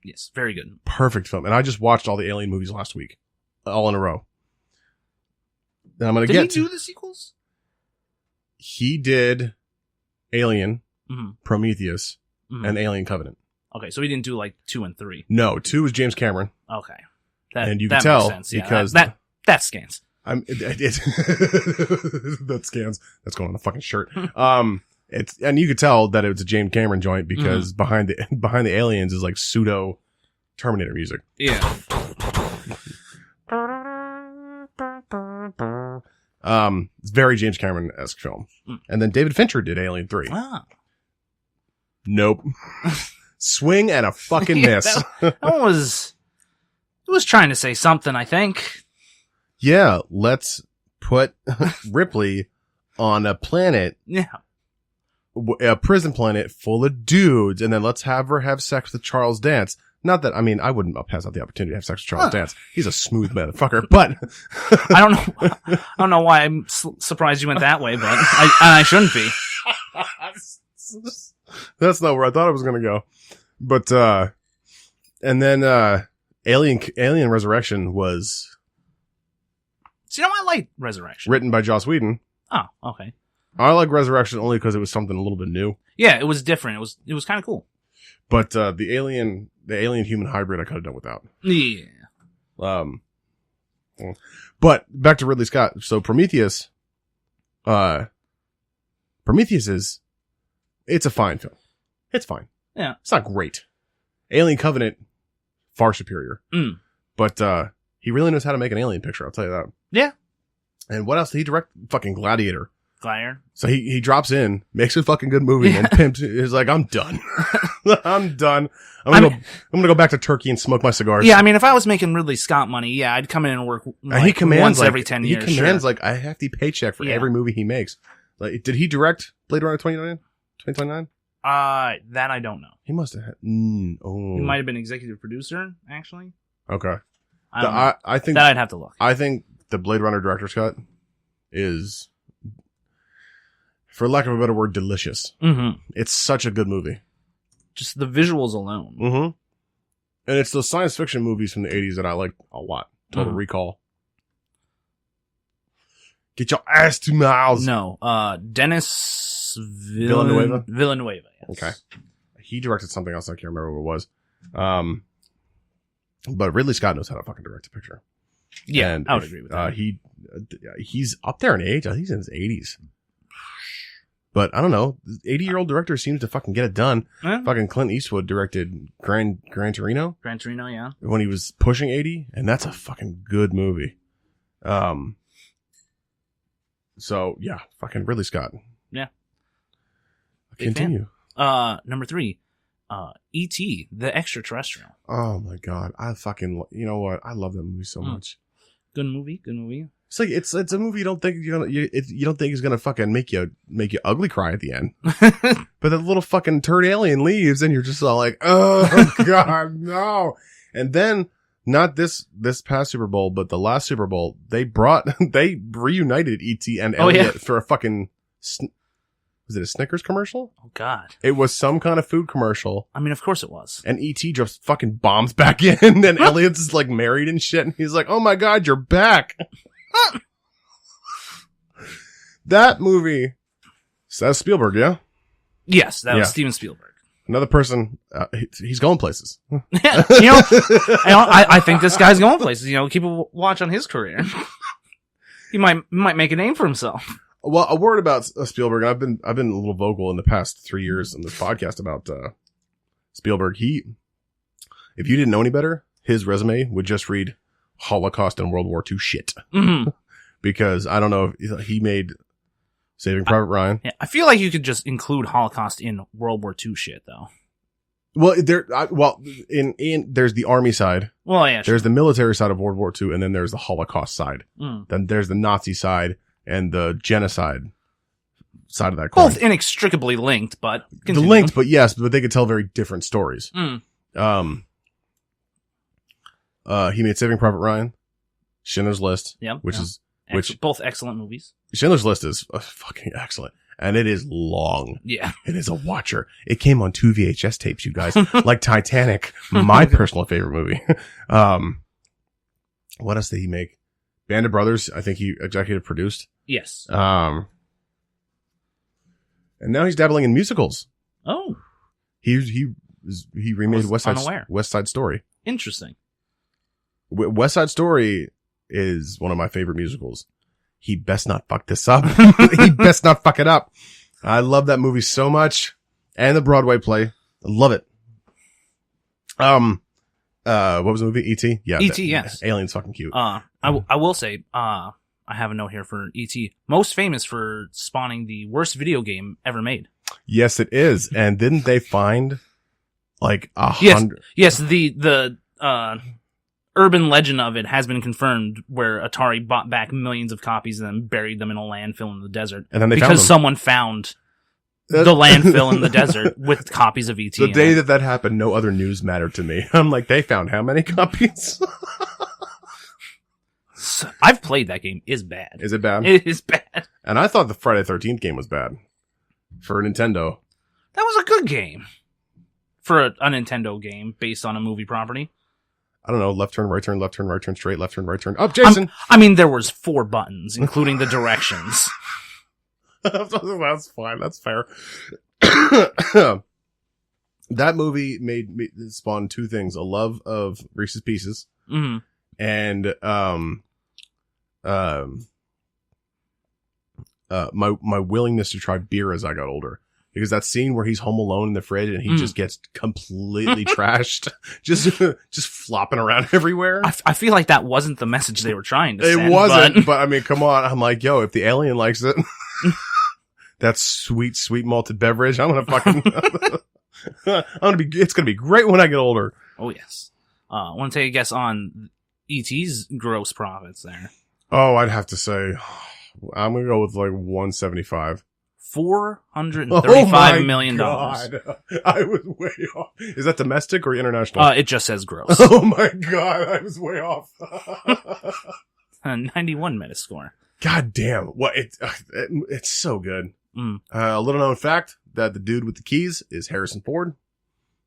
Yes, very good. Perfect film. And I just watched all the Alien movies last week. All in a row. And I'm going to Did he do the sequels? He did Alien, mm-hmm. Prometheus, mm-hmm. and Alien Covenant. Okay, so he didn't do like 2 and 3. No, 2 was James Cameron. Okay. And you that can tell makes sense. Yeah, because that scans. That scans. That's going on a fucking shirt. And you could tell that it was a James Cameron joint because behind the aliens is like pseudo Terminator music. Yeah. It's very James Cameron-esque film. And then David Fincher did Alien 3. Ah. Nope. Swing and a fucking miss. That one was trying to say something, I think. Yeah, let's put Ripley on a planet. Yeah. A prison planet full of dudes, and then let's have her have sex with Charles Dance. Not that, I mean, I wouldn't pass out the opportunity to have sex with Charles Dance. He's a smooth motherfucker, but I don't know why I'm surprised you went that way, but I shouldn't be. That's not where I thought it was going to go. But, and then, Alien Resurrection was. So, I like Resurrection. Written by Joss Whedon. Oh, okay. I like Resurrection only because it was something a little bit new. Yeah, it was different. It was kind of cool. But, the alien human hybrid I could have done without. Yeah. But back to Ridley Scott. So Prometheus it's a fine film. It's fine. Yeah. It's not great. Alien Covenant, far superior. But, he really knows how to make an alien picture. I'll tell you that. Yeah. And what else did he direct? Fucking Gladiator. So he drops in, makes a fucking good movie, and then pimps is like, I'm done. I'm done. I'm gonna go back to Turkey and smoke my cigars. Yeah, I mean, if I was making Ridley Scott money, yeah, I'd come in and work once every 10 years. He commands like a hefty paycheck for every movie he makes. Like, did he direct Blade Runner 2029? That I don't know. He must have had. He might have been executive producer, actually. Okay. I think that I'd have to look. I think the Blade Runner director's cut is, for lack of a better word, delicious. Mm-hmm. It's such a good movie. Just the visuals alone. Mm-hmm. And it's those science fiction movies from the 80s that I like a lot. Total Recall. Get your ass to Miles. No. Dennis Villanueva? Villanueva, yes. Okay. He directed something else. I can't remember what it was. But Ridley Scott knows how to fucking direct a picture. Yeah, and I would agree with that. He's up there in age. I think he's in his 80s. But I don't know. 80-year-old director seems to fucking get it done. Fucking Clint Eastwood directed Gran Torino. Gran Torino, yeah. When he was pushing 80, and that's a fucking good movie. So yeah, fucking Ridley Scott. Yeah. Big Continue. Fan. Number 3, E.T. the Extraterrestrial. Oh my god, I fucking, you know what? I love that movie so much. Good movie. It's like it's a movie you don't think you're gonna you don't think is gonna fucking make you ugly cry at the end. But the little fucking turd alien leaves, and you're just all like, oh god, no. And then not this past Super Bowl, but the last Super Bowl, they reunited E.T. and Elliot for a fucking. Was it a Snickers commercial? Oh, God. It was some kind of food commercial. I mean, of course it was. And E.T. just fucking bombs back in, and Elliot's is like married and shit, and he's like, oh my god, you're back. That movie. So that's Spielberg, yeah? Yes, that was Steven Spielberg. Another person, he's going places. Yeah, I think this guy's going places. Keep a watch on his career. He might make a name for himself. Well, a word about Spielberg. I've been a little vocal in the past 3 years on this podcast about Spielberg. If you didn't know any better, his resume would just read Holocaust and World War II shit. Mm-hmm. Because I don't know if he made Saving Private Ryan. Yeah, I feel like you could just include Holocaust in World War II shit, though. Well, there's the army side. Well, yeah, sure. There's the military side of World War II, and then there's the Holocaust side. Then there's the Nazi side and the genocide side of that coin. Both inextricably linked, but continue. Linked, but yes, but they could tell very different stories. He made Saving Private Ryan, Schindler's List, which both excellent movies. Schindler's List is fucking excellent. And it is long. Yeah. It is a watcher. It came on 2 VHS tapes, you guys. Like Titanic, my personal favorite movie. What else did he make? Band of Brothers, I think he executive produced. Yes. And now he's dabbling in musicals. Oh. He remade West Side Story. Interesting. West Side Story is one of my favorite musicals. He best not fuck this up. He best not fuck it up. I love that movie so much. And the Broadway play. I love it. What was the movie? E.T.? Yeah. E.T., yes. Alien's fucking cute. I will say, I have a note here for E.T. Most famous for spawning the worst video game ever made. Yes, it is. And didn't they find like 100? Yes, the urban legend of it has been confirmed, where Atari bought back millions of copies and then buried them in a landfill in the desert. And then they because someone found the landfill in the desert with copies of E.T. The day that happened, no other news mattered to me. I'm like, they found how many copies? So, I've played that game. It's bad. Is it bad? It is bad. And I thought the Friday the 13th game was bad for Nintendo. That was a good game for a Nintendo game based on a movie property. I don't know, left turn, right turn, left turn, right turn, straight, left turn, right turn. Up, Jason! I mean, there was 4 buttons, including the directions. That's fine. That's fair. That movie spawned 2 things: a love of Reese's Pieces, and my willingness to try beer as I got older. Because that scene where he's home alone in the fridge and he just gets completely trashed, just flopping around everywhere. I feel like that wasn't the message they were trying to send. It wasn't, but I mean, come on. I'm like, yo, if the alien likes it, that sweet, sweet malted beverage, I'm gonna fucking, it's gonna be great when I get older. Oh yes. I want to take a guess on E.T.'s gross profits there. Oh, I'd have to say, I'm gonna go with like 175. $435 million. God. I was way off. Is that domestic or international? It just says gross. Oh my god, I was way off. A 91 Metascore. God damn. What? It's so good. Mm. A little known fact that the dude with the keys is Harrison Ford.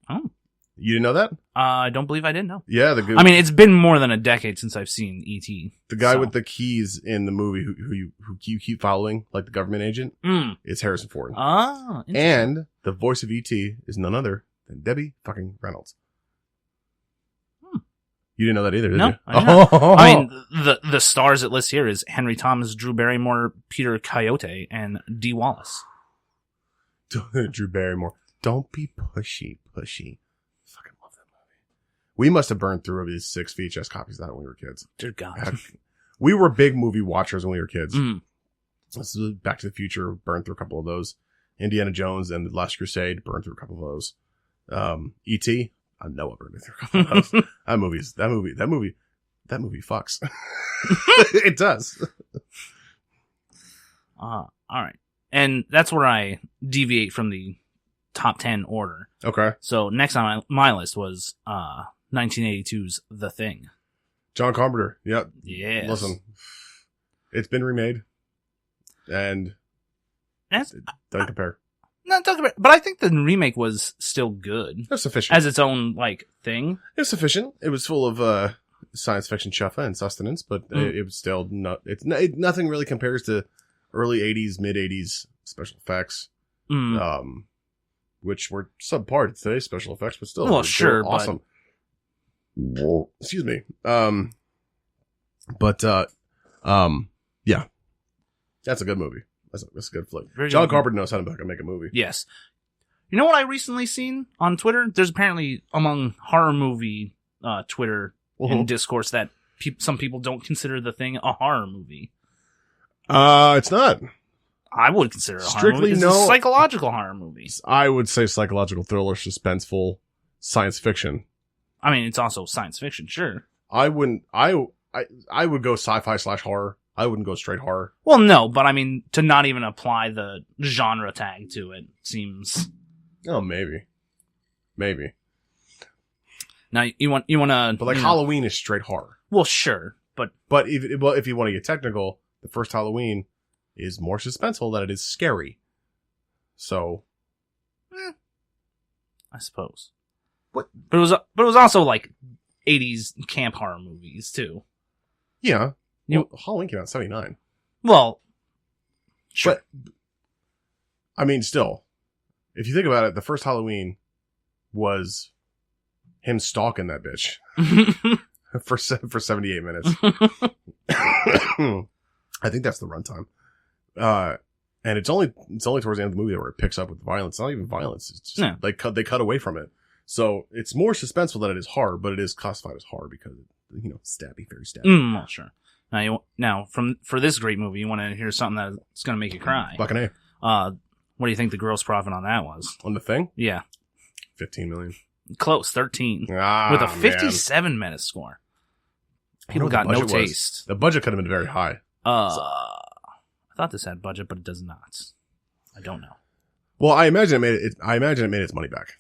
Oh. You didn't know that? I don't believe I did know. Yeah, I mean, it's been more than a decade since I've seen E.T. The guy with the keys in the movie who you keep following, like the government agent, is Harrison Ford. Ah, and the voice of E.T. is none other than Debbie fucking Reynolds. You didn't know that either, did you? I didn't know. I mean, the stars it lists here is Henry Thomas, Drew Barrymore, Peter Coyote, and Dee Wallace. Drew Barrymore. Don't be pushy. Fucking love that movie. We must have burned through these 6 VHS copies of that when we were kids. Dear God. We were big movie watchers when we were kids. This is Back to the Future, burned through a couple of those. Indiana Jones and The Last Crusade, burned through a couple of those. E.T., I know I burned through a couple of those. That movie fucks. It does. All right. And that's where I deviate from the top 10 order. Okay. So next on my list was 1982's The Thing. John Carpenter. Yep. Yes. Listen, it's been remade, and That's, don't compare. not talking about, but I think the remake was still good It was sufficient. as its own thing. It was sufficient. It was full of science fiction chuffa and sustenance, but it was still not. Nothing really compares to early '80s, mid '80s special effects, which were subpar to today's special effects, but still, Well, sure, but- awesome. Excuse me. Yeah, that's a good movie. That's a good flick. Very John good. Carpenter knows how to make a movie. Yes. You know what I recently seen on Twitter? There's apparently among horror movie Twitter and discourse that some people don't consider The Thing a horror movie. It's not. I would consider it a horror Strictly movie. It's no- a psychological horror movie. I would say psychological thriller, suspenseful, science fiction. I mean, it's also science fiction, sure. I wouldn't. I would go sci-fi / horror. I wouldn't go straight horror. Well, no, but I mean, to not even apply the genre tag to it seems... Oh, maybe. Now, you want to... But Halloween is straight horror. Well, sure, but... But if you want to get technical, the first Halloween is more suspenseful than it is scary. So, I suppose. What? But it was also 80s camp horror movies too. yeah. Halloween came out in 79. Well, sure. But, I mean, still, if you think about it, the first Halloween was him stalking that bitch for 78 minutes. I think that's the runtime. And it's only towards the end of the movie where it picks up with violence. It's not even violence. It's just they cut away from it. So it's more suspenseful than it is horror, but it is classified as horror because stabby, very stabby. Well, sure. Now, for this great movie, you want to hear something that's going to make you cry. Fucking A. What do you think the gross profit on that was? On The Thing? Yeah. 15 million. Close, 13. With a 57 Metascore. People got no taste. The budget could have been very high. I thought this had budget, but it does not. I don't know. Well, I imagine it made its money back.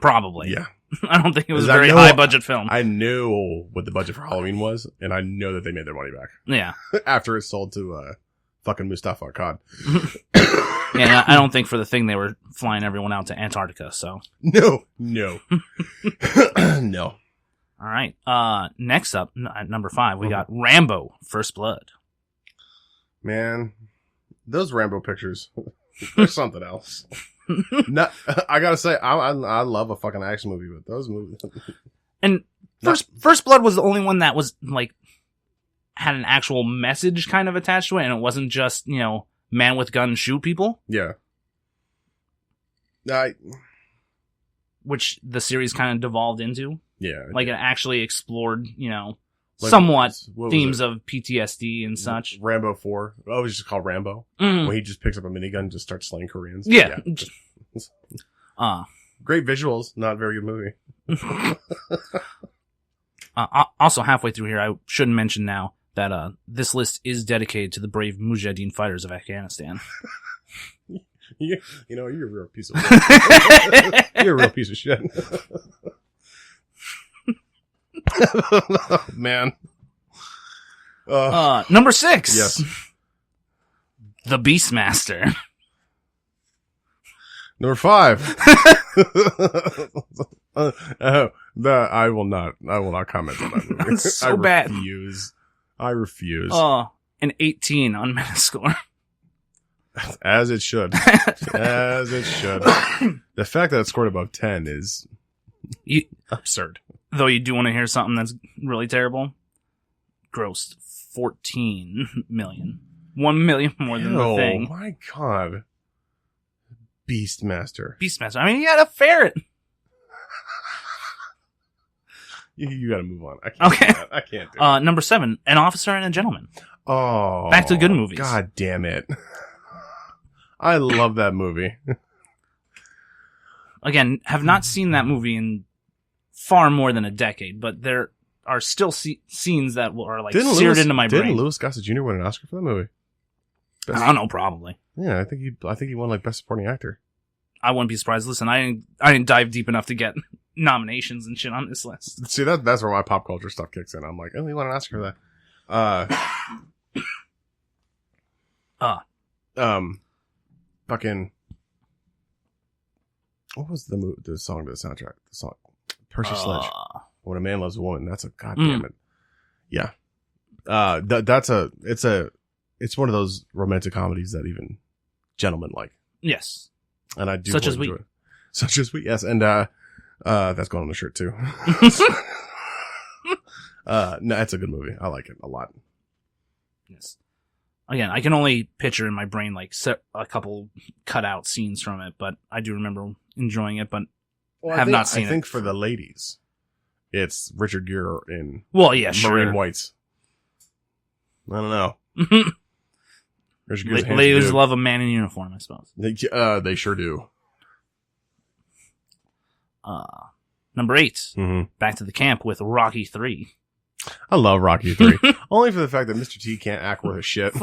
Probably. Yeah. I don't think it was a very high budget film. I knew what the budget for Halloween was, and I know that they made their money back. Yeah. After it sold to fucking Mustafa Akkad. Yeah, I don't think for The Thing they were flying everyone out to Antarctica, so. No. No. All right. Next up, at number 5, we got Rambo, First Blood. Man, those Rambo pictures, they're something else. I gotta say, I love a fucking action movie, but those movies. And First Blood was the only one that was had an actual message kind of attached to it, and it wasn't just man with gun shoot people. Yeah. Which the series kind of devolved into. Yeah. It actually explored somewhat themes of PTSD and such. Rambo 4. Oh, it's just called Rambo. Mm. When he just picks up a minigun and just starts slaying Koreans. Yeah. Great visuals, not very good movie. Also, halfway through here, I should mention now that this list is dedicated to the brave Mujahideen fighters of Afghanistan. You're a real piece of shit. You're a real piece of shit. Oh, man. Number 6. Yes. The Beastmaster. Number 5. I will not comment on that movie. That's so bad. I refuse. An 18 on Metascore. As it should. As it should. The fact that it scored above 10 is absurd. Though you do want to hear something that's really terrible? Grossed 14 million. 1 million more than The Thing. Oh my god. Beastmaster. I mean, he had a ferret. You gotta move on. I can't do that. I can't do it. Number 7, An Officer and a Gentleman. Oh. Back to the good movies. God damn it. I love that movie. Again, have not seen that movie in far more than a decade, but there are still scenes that are like seared into my brain. Didn't Louis Gossett Jr. win an Oscar for that movie? I don't know, probably. Yeah, I think he won like Best Supporting Actor. I wouldn't be surprised. Listen, I didn't dive deep enough to get nominations and shit on this list. See, that's where my pop culture stuff kicks in. I'm like, oh, he won an Oscar for that. Fucking, what was the song to the soundtrack? The song, Percy Sledge. When a Man Loves a Woman. That's a goddamn it. Yeah. It's one of those romantic comedies that even gentlemen like. Yes. And I do Such as enjoy it. Such as we, yes. And that's going on the shirt too. No, it's a good movie. I like it a lot. Yes. Again, I can only picture in my brain like a couple cutout scenes from it, but I do remember enjoying it, but have not seen it. I think for the ladies, it's Richard Gere in Marine Whites. I don't know. Ladies love a man in uniform, I suppose. They sure do. Number 8, mm-hmm. Back to the Camp with Rocky 3. I love Rocky 3. Only for the fact that Mr. T can't act worth a shit.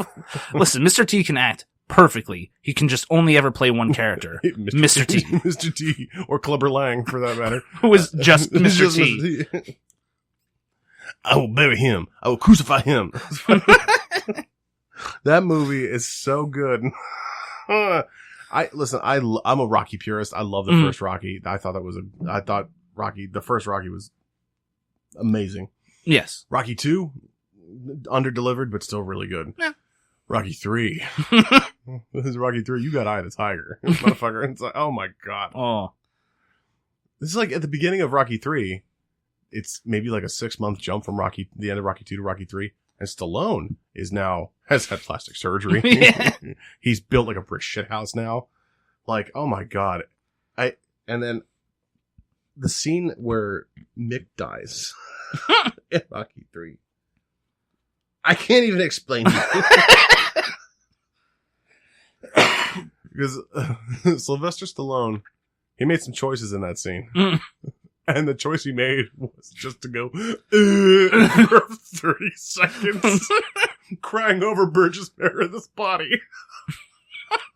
Listen, Mr. T can act perfectly. He can just only ever play one character. Mr. T. Mr. T. Or Clubber Lang, for that matter. Who is just Mr. T. I will bury him. I will crucify him. That movie is so good. I'm a Rocky purist. I love the first Rocky. I thought the first Rocky was amazing. Yes. Rocky 2, under-delivered, but still really good. Yeah. Rocky 3. This is Rocky 3. You got Eye of the Tiger. Motherfucker. And it's like, oh my God. Oh. This is like at the beginning of Rocky 3. It's maybe like a 6-month jump from the end of Rocky 2 to Rocky 3. And Stallone has had plastic surgery. Yeah. He's built like a brick shit house now. Like, oh my God. And then the scene where Mick dies in Rocky 3. I can't even explain it. Because Sylvester Stallone, he made some choices in that scene. And the choice he made was just to go for 30 seconds, crying over Burgess Meredith's body.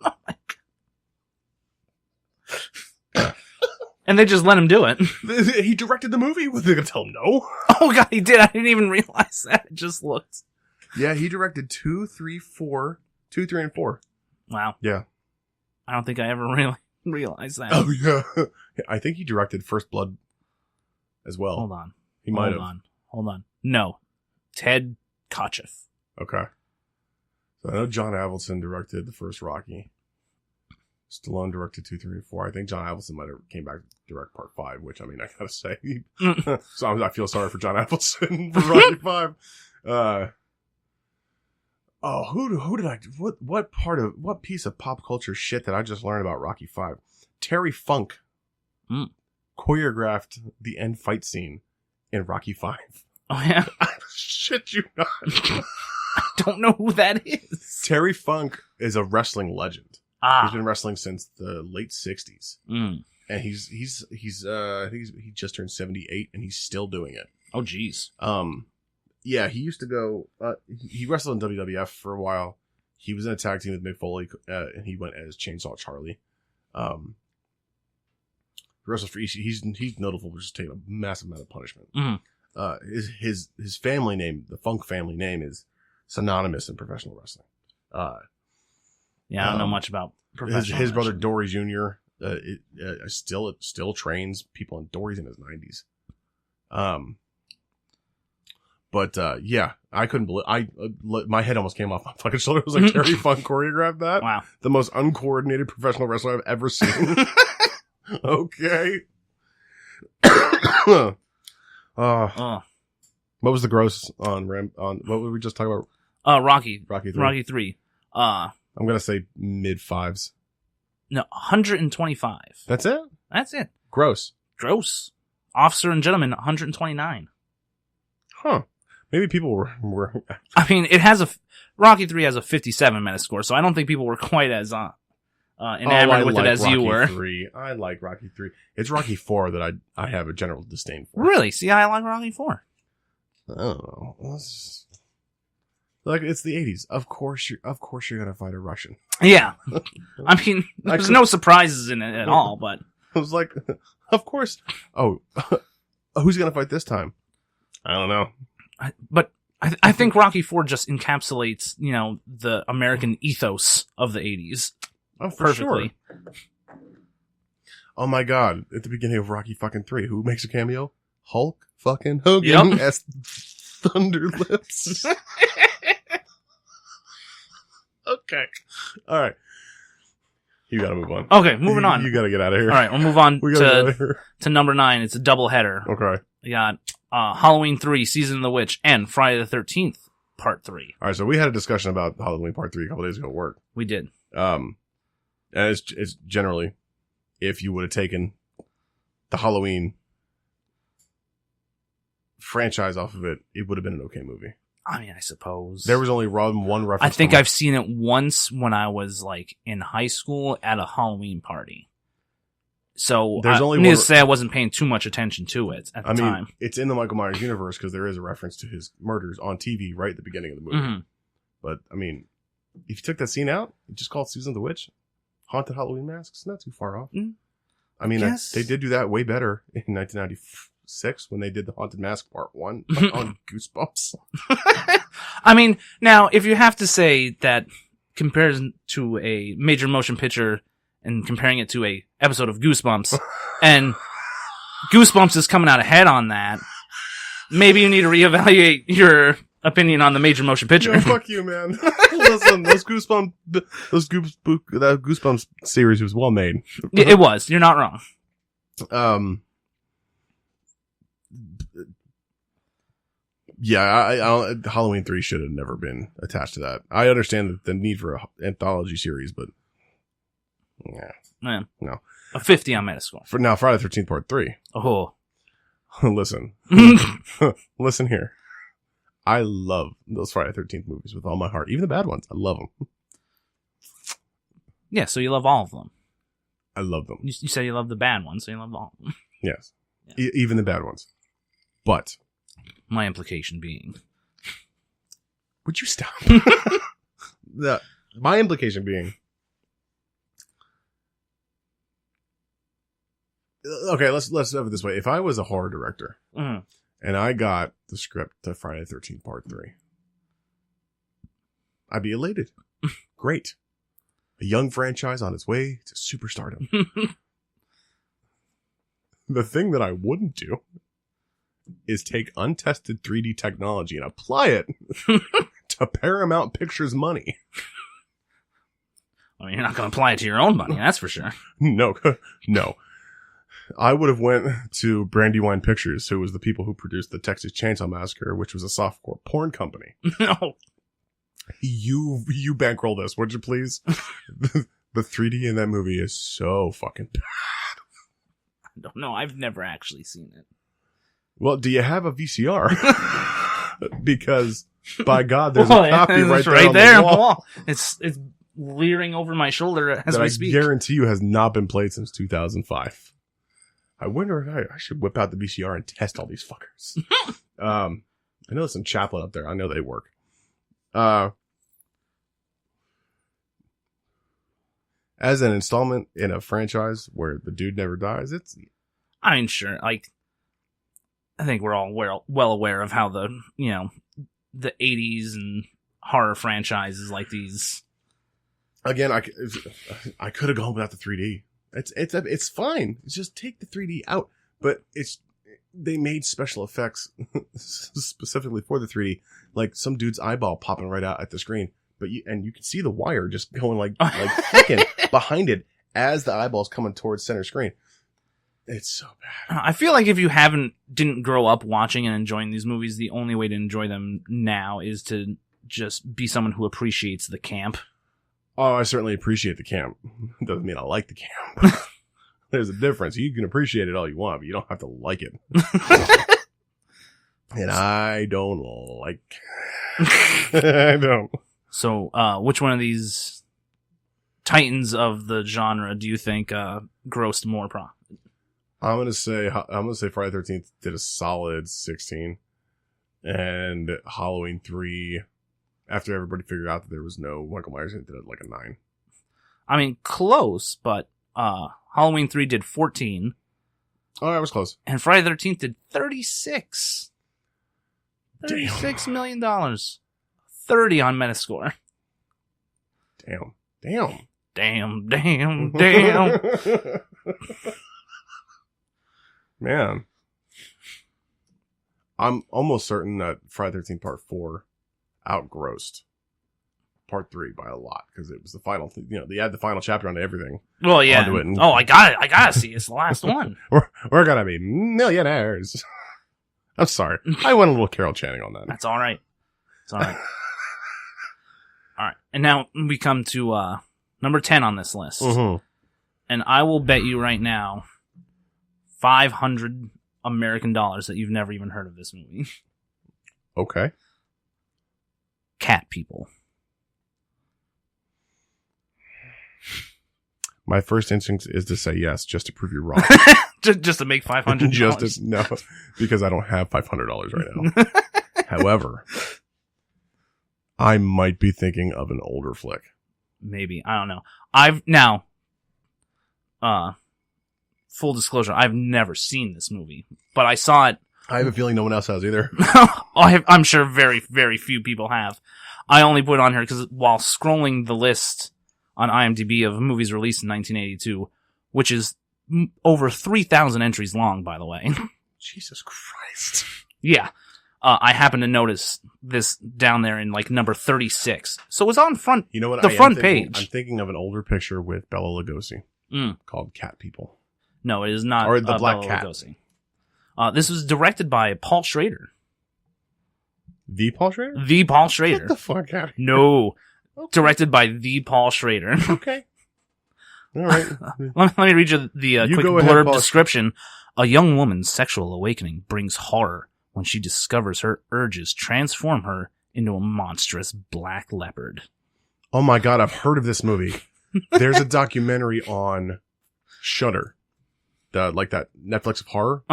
Oh my God. And they just let him do it. He directed the movie. Were they going to tell him no? Oh God, he did. I didn't even realize that. It just looked. Yeah, he directed 2, 3, and 4. Wow. Yeah. I don't think I ever really realized that. Oh yeah. I think he directed First Blood as well. Hold on. He might have. Hold on. No. Ted Kotcheff. Okay. So I know John Avildsen directed the first Rocky. Stallone directed 2, 3, and 4. I think John Avildsen might have came back to direct part 5, which I mean, I gotta say. So I feel sorry for John Avildsen for Rocky 5. What piece of pop culture shit did I just learn about Rocky 5? Terry Funk choreographed the end fight scene in Rocky 5. Oh yeah? Shit you not. I don't know who that is. Terry Funk is a wrestling legend. He's been wrestling since the late 60s. And he's I think he just turned 78 and he's still doing it. Oh geez. Yeah, he used to go, he wrestled in WWF for a while. He was in a tag team with Mick Foley, and he went as Chainsaw Charlie. Wrestled for EC. He's notable for just taking a massive amount of punishment. His family name, the Funk family name, is synonymous in professional wrestling. Yeah, I don't know much about professional his brother wrestling. Dory Jr. Still trains people, and Dory's in his 90s. But yeah, I couldn't believe my head almost came off my fucking shoulder. It was like Terry Funk choreographed that. Wow. The most uncoordinated professional wrestler I've ever seen. Okay. What was the gross on what were we just talking about? Rocky 3. Rocky 3. I'm gonna say mid 5s. No, 125. That's it? That's it. Gross. Gross. Officer and Gentleman, 129. Huh. Maybe people were I mean, Rocky 3 has a 57 Metascore, so I don't think people were quite as enamored with it as Rocky you were. 3. I like Rocky 3. It's Rocky 4 that I have a general disdain for. Really? See, I like Rocky 4. Oh, like it's the 80s. Of course you're gonna fight a Russian. Yeah. I mean, there's no surprises in it at all, but I was like, of course. Oh, who's gonna fight this time? I don't know. I think Rocky 4 just encapsulates, the American ethos of the 80s. Oh, for perfectly. Sure. Oh my God. At the beginning of Rocky fucking 3, who makes a cameo? Hulk fucking Hogan as Thunder Lips. Okay. All right. You gotta move on. Okay, moving on. You gotta get out of here. All right, we'll move on We gotta get out of here. to number 9. It's a doubleheader. Okay. We got Halloween 3, Season of the Witch, and Friday the 13th, Part 3. All right, so we had a discussion about Halloween Part 3 a couple days ago at work. We did. And it's generally, if you would have taken the Halloween franchise off of it, it would have been an okay movie. I mean, I suppose. There was only one reference. I think I've seen it once when I was, in high school at a Halloween party. So, needless to say, I wasn't paying too much attention to it at the time. It's in the Michael Myers universe because there is a reference to his murders on TV right at the beginning of the movie. Mm-hmm. But, I mean, if you took that scene out, you just call it Season of the Witch, Haunted Halloween Masks, not too far off. Mm, I mean, they did do that way better in 1996 when they did the Haunted Mask Part 1 on Goosebumps. I mean, now, if you have to say that compared to a major motion picture and comparing it to a episode of Goosebumps, and Goosebumps is coming out ahead on that, maybe you need to reevaluate your opinion on the major motion picture. No, fuck you, man. Listen, that Goosebumps series was well made. It was. You're not wrong. Yeah, Halloween 3 should have never been attached to that. I understand the need for an anthology series, but Yeah. No. A 50 on Metascore. For now, Friday the 13th Part 3. Oh. Listen. Listen here. I love those Friday the 13th movies with all my heart. Even the bad ones. I love them. Yeah, so you love all of them. I love them. You said you love the bad ones, so you love all of them. Yes. Yeah. Even the bad ones. But. My implication being. Would you stop? My implication being. Okay, let's have it this way. If I was a horror director and I got the script to Friday the 13th Part 3, I'd be elated. Great. A young franchise on its way to superstardom. The thing that I wouldn't do is take untested 3D technology and apply it to Paramount Pictures money. I mean, you're not going to apply it to your own money, that's for sure. No. I would have went to Brandywine Pictures, who was the people who produced the Texas Chainsaw Massacre, which was a softcore porn company. No. You bankroll this, would you please? The 3D in that movie is so fucking bad. I don't know. I've never actually seen it. Well, do you have a VCR? Because, by God, there's a copy right there on the wall. It's leering over my shoulder as we speak. I guarantee you has not been played since 2005. I wonder if I should whip out the VCR and test all these fuckers. I know there's some Chaplin up there. I know they work. As an installment in a franchise where the dude never dies, I mean, sure. I think we're all well aware of how the 80s and horror franchises like these. Again, I could have gone without the 3D. It's fine. Just take the 3D out. But they made special effects specifically for the 3D, like some dude's eyeball popping right out at the screen. But you can see the wire just going like flicking behind it as the eyeball's coming towards center screen. It's so bad. I feel like if you didn't grow up watching and enjoying these movies, the only way to enjoy them now is to just be someone who appreciates the camp. Oh, I certainly appreciate the camp. Doesn't mean I like the camp. There's a difference. You can appreciate it all you want, but you don't have to like it. And I don't like. I don't. So, which one of these titans of the genre do you think grossed more profit? I'm gonna say Friday the 13th did a solid 16, and Halloween 3, after everybody figured out that there was no Michael Myers, it did like a 9. I mean, close, but Halloween 3 did 14. Oh, that was close. And Friday the 13th did 36. $36 Damn. million. 30 on Metascore. Damn. Man. I'm almost certain that Friday the 13th Part 4 outgrossed Part 3 by a lot, because it was the final thing. You know, they add the final chapter onto everything. Well, yeah. Onto it and, I gotta see. It's the last one. We're gonna be millionaires. I'm sorry. I went a little Carol Channing on that. That's all right. It's all right. All right. And now we come to number 10 on this list. Mm-hmm. And I will bet you right now $500 American that you've never even heard of this movie. Okay. Cat People. My first instinct is to say yes, just to prove you wrong. just to make $500. No, because I don't have $500 right now. However, I might be thinking of an older flick. Maybe. I don't know. Full disclosure, I've never seen this movie, but I saw it. I have a feeling no one else has either. I'm sure very, very few people have. I only put it on here because while scrolling the list on IMDb of movies released in 1982, which is over 3,000 entries long, by the way. Jesus Christ. Yeah. I happened to notice this down there in like number 36. So it was on front, you know what, the front page. I'm thinking of an older picture with Bela Lugosi called Cat People. No, it is not. Or the Black Bela Cat. Lugosi. This was directed by Paul Schrader. The Paul Schrader? The Paul Schrader. Get the fuck out of here. No. Okay. Directed by the Paul Schrader. Okay. All right. Let me read you the quick blurb description. A young woman's sexual awakening brings horror when she discovers her urges transform her into a monstrous black leopard. Oh my God, I've heard of this movie. There's a documentary on Shudder, like that Netflix of horror,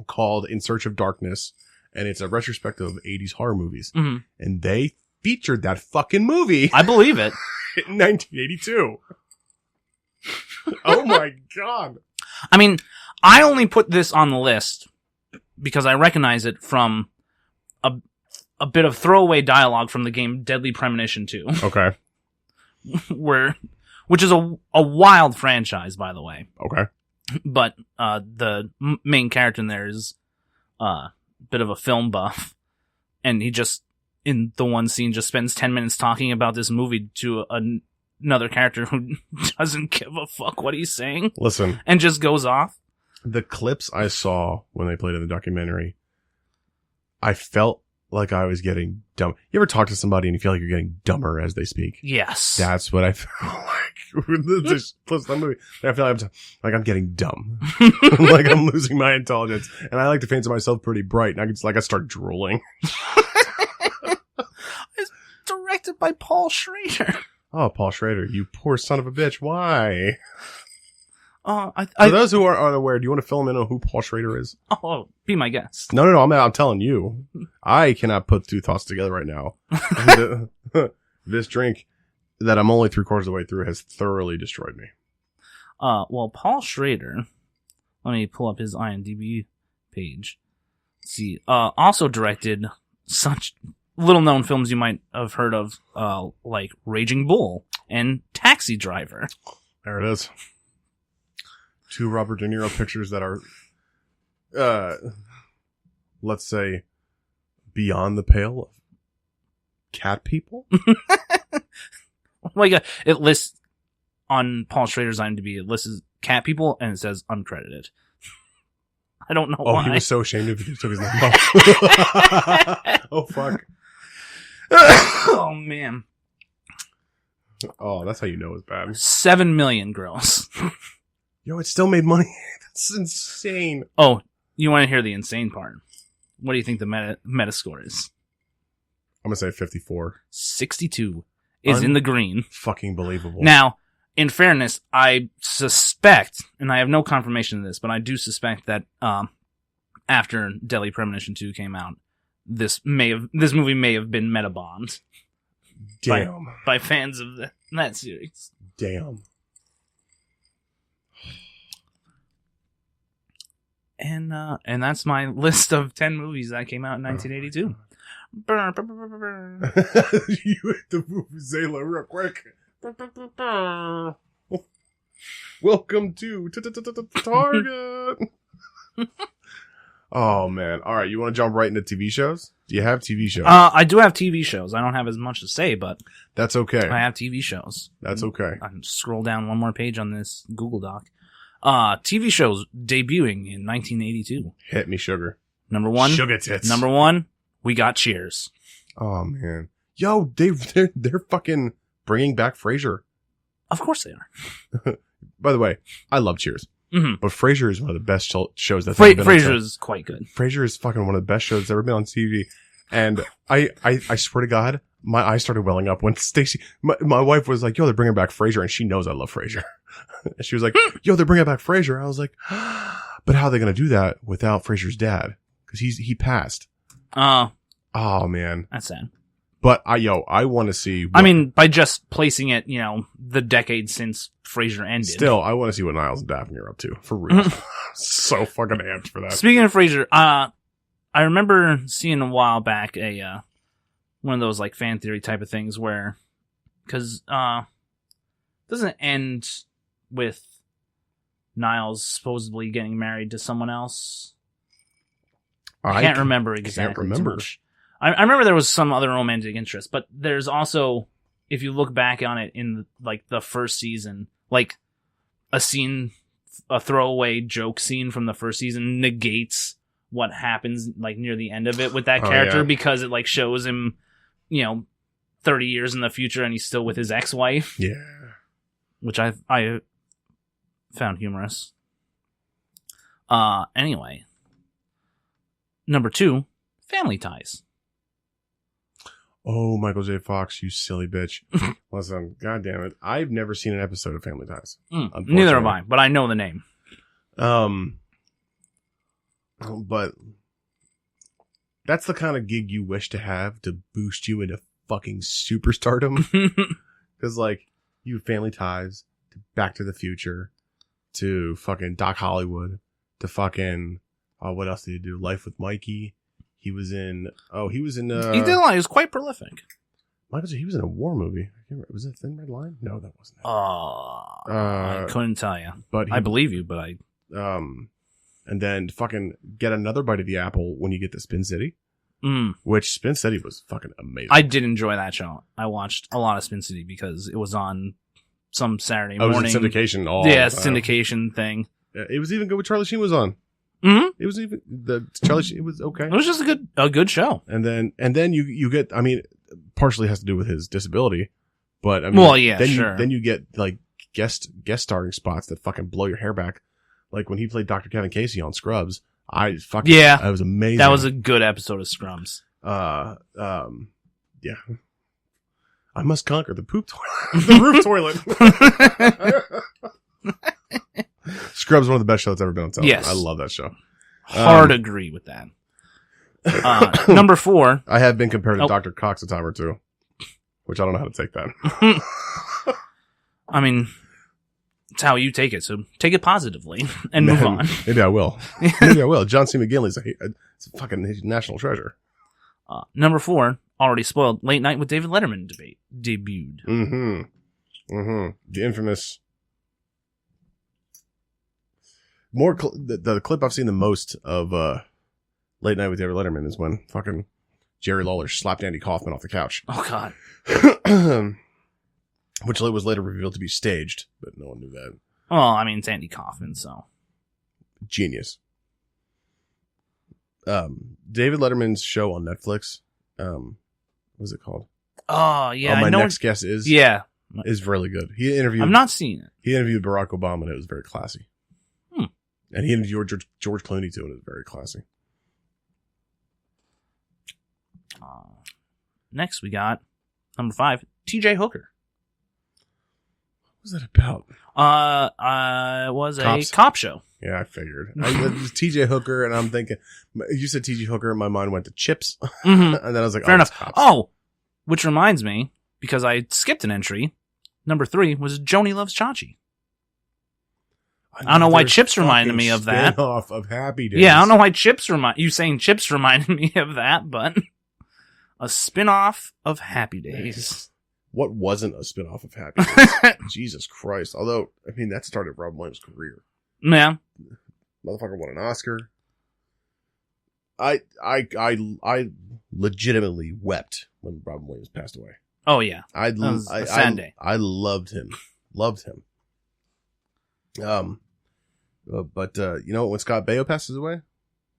called In Search of Darkness, and it's a retrospective of 80s horror movies. Mm-hmm. And they featured that fucking movie. I believe it. In 1982. Oh my God. I mean, I only put this on the list because I recognize it from a bit of throwaway dialogue from the game Deadly Premonition 2. Okay. Which is a wild franchise, by the way. Okay. But the main character in there is a bit of a film buff, and he just, in the one scene, just spends 10 minutes talking about this movie to another character who doesn't give a fuck what he's saying. Listen. And just goes off. The clips I saw when they played in the documentary, I felt like I was getting dumb. You ever talk to somebody and you feel like you're getting dumber as they speak? Yes. That's what I felt like. Plus the movie. I feel like I'm getting dumb. Like I'm losing my intelligence. And I like to fancy myself pretty bright. And I start drooling. It's directed by Paul Schrader. Oh, Paul Schrader, you poor son of a bitch. Why? For those who are unaware, do you want to fill them in on who Paul Schrader is? Oh, be my guest. No, I'm telling you. I cannot put two thoughts together right now. This drink that I'm only 3/4 of the way through has thoroughly destroyed me. Well, Paul Schrader, let me pull up his IMDb page. Let's see, also directed such little known films you might have heard of, like Raging Bull and Taxi Driver. There it is. 2 Robert De Niro pictures that are, let's say, beyond the pale of cat people. Oh my god! It lists on Paul Schrader's IMDb. It lists cat people, and it says uncredited. I don't know why. He was so ashamed of it. He took his name off. Oh fuck! Oh man! Oh, that's how you know it's bad. 7 million gross. Yo, it still made money. That's insane. Oh, you want to hear the insane part? What do you think the Metascore is? I'm gonna say 54. 62 is in the green. Fucking believable. Now, in fairness, I suspect, and I have no confirmation of this, but I do suspect that after Deadly Premonition 2 came out, this movie may have been meta-bombed. Damn. By fans of that series. Damn. And that's my list of 10 movies that came out in 1982. You hit the vuvuzela real quick. Welcome to Target. Oh man! All right, you want to jump right into TV shows? Do you have TV shows? I do have TV shows. I don't have as much to say, but that's okay. I have TV shows. That's okay. I can scroll down one more page on this Google Doc. TV shows debuting in 1982. Hit me, sugar. Number 1, sugar tits. Number 1, we got Cheers. Oh man, yo, they're fucking bringing back Frasier. Of course they are. By the way, I love Cheers. Mm-hmm. But Frasier is one of the best shows that's ever been on Frasier is quite good. Frasier is fucking one of the best shows that's ever been on TV. And I swear to God, my eyes started welling up when Stacey, my wife was like, yo, they're bringing back Frasier. And she knows I love Frasier. And she was like, yo, they're bringing back Frasier. I was like, but how are they going to do that without Frasier's dad? Because he passed. Oh, man. That's sad. But I want to see. I mean, by just placing it, the decade since Frasier ended. Still, I want to see what Niles and Daphne are up to. For real. So fucking amped for that. Speaking of Frasier, I remember seeing a while back one of those like fan theory type of things where, because doesn't it end with Niles supposedly getting married to someone else? I can't remember exactly. Can't remember. Too much. I remember there was some other romantic interest, but there's also, if you look back on it in like the first season, like a throwaway joke scene from the first season negates what happens like near the end of it with that character because it like shows him, 30 years in the future and he's still with his ex-wife. Yeah. Which I found humorous. Anyway. Number 2, Family Ties. Oh, Michael J. Fox, you silly bitch. Listen, God damn it. I've never seen an episode of Family Ties. Neither have I, but I know the name. But that's the kind of gig you wish to have to boost you into fucking superstardom. Because, like, you have Family Ties, to Back to the Future, to fucking Doc Hollywood, to fucking, what else did he do? Life with Mikey. He was in. He did a lot. He was quite prolific. Michael J. He was in a war movie. Was it Thin Red Line? No, that wasn't it. I couldn't tell you. But I believe you, but I. And then fucking get another bite of the apple when you get to Spin City. Mm. Which Spin City was fucking amazing. I did enjoy that show. I watched a lot of Spin City because it was on some Saturday morning. It was in syndication. Syndication thing. It was even good with Charlie Sheen was on. Mm-hmm. It was even Charlie Sheen. It was okay. It was just a good show. And then you get. I mean, partially has to do with his disability, but I mean, then you get like guest starring spots that fucking blow your hair back. Like when he played Dr. Kevin Casey on Scrubs, that was amazing. That was a good episode of Scrubs. Yeah. I must conquer the poop toilet, the roof toilet. Scrubs is one of the best shows that's ever been on television. Yes. I love that show. Hard agree with that. Number 4. I have been compared to Dr. Cox a time or two, which I don't know how to take that. I mean, it's how you take it, so take it positively and move on. Maybe I will. Maybe I will. John C. McGinley's a fucking national treasure. Number 4, already spoiled, Late Night with David Letterman debuted. The infamous. The clip I've seen the most of Late Night with David Letterman is when fucking Jerry Lawler slapped Andy Kaufman off the couch. Oh, God. Which was later revealed to be staged, but no one knew that. Well, I mean, it's Andy Kaufman, so. Genius. David Letterman's show on Netflix, what was it called? Oh, yeah. My Next Guest Is. Yeah. Is really good. I've not seen it. He interviewed Barack Obama, and it was very classy. And he interviewed George Clooney, too, and it was very classy. Next, we got number 5, TJ Hooker. What was that about? It was a cop show. Yeah, I figured. It was TJ Hooker, and I'm thinking, you said TJ Hooker, and my mind went to Chips. And then I was like, fair enough. Cops. Oh, which reminds me, because I skipped an entry, number 3 was Joni Loves Chachi. I don't know why Chips reminded me of that. Spin-off of Happy Days. Yeah, I don't know why Chips reminded me of that, but a spin-off of Happy Days. What wasn't a spin-off of Happy Days? Jesus Christ. Although, I mean, that started Robin Williams' career. Yeah. Motherfucker won an Oscar. I legitimately wept when Robin Williams passed away. Oh, yeah. That was a sad day. I loved him. But you know, when Scott Baio passes away,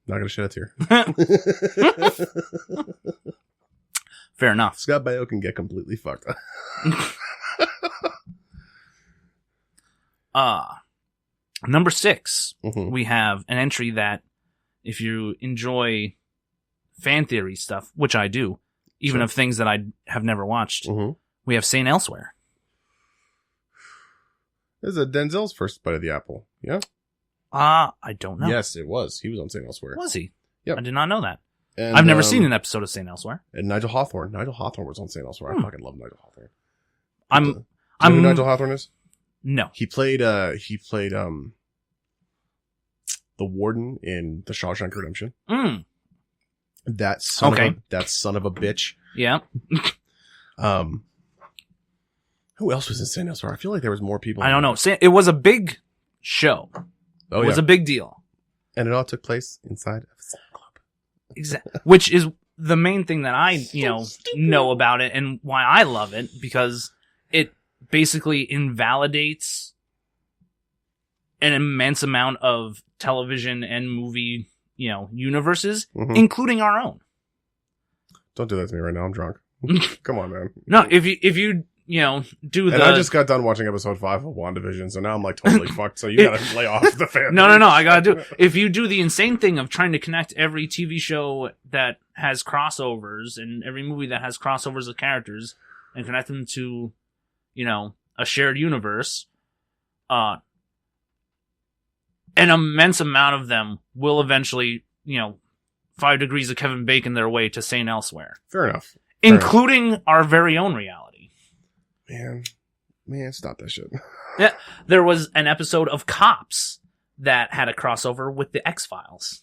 not gonna shed a tear. Fair enough. Scott Baio can get completely fucked up. Number 6, we have an entry that, if you enjoy fan theory stuff, which I do, even of things that I have never watched, we have St. Elsewhere. This is Denzel's first bite of the apple. Yeah. I don't know. Yes, it was. He was on St. Elsewhere. Was he? Yep. I did not know that. And, I've never seen an episode of St. Elsewhere. And Nigel Hawthorne. Nigel Hawthorne was on St. Elsewhere. I fucking love Nigel Hawthorne. Do you know who Nigel Hawthorne is? No. He played the warden in The Shawshank Redemption. That son of a bitch. Yeah. Who else was in St. Elsewhere? I feel like there was more people. I don't know. It was a big show. It was a big deal. And it all took place inside of a Sun Club. Exactly. Which is the main thing that I, know about it and why I love it, because it basically invalidates an immense amount of television and movie, universes, including our own. Don't do that to me right now. I'm drunk. Come on, man. No, if you do the... And I just got done watching episode 5 of WandaVision, so now I'm like totally fucked, so you gotta lay off the fan. No, I gotta do it. If you do the insane thing of trying to connect every TV show that has crossovers and every movie that has crossovers of characters and connect them to, a shared universe, an immense amount of them will eventually, 5 degrees of Kevin Bacon their way to St. Elsewhere. Fair enough. Including our very own reality. Man, stop that shit. Yeah, there was an episode of Cops that had a crossover with the X-Files.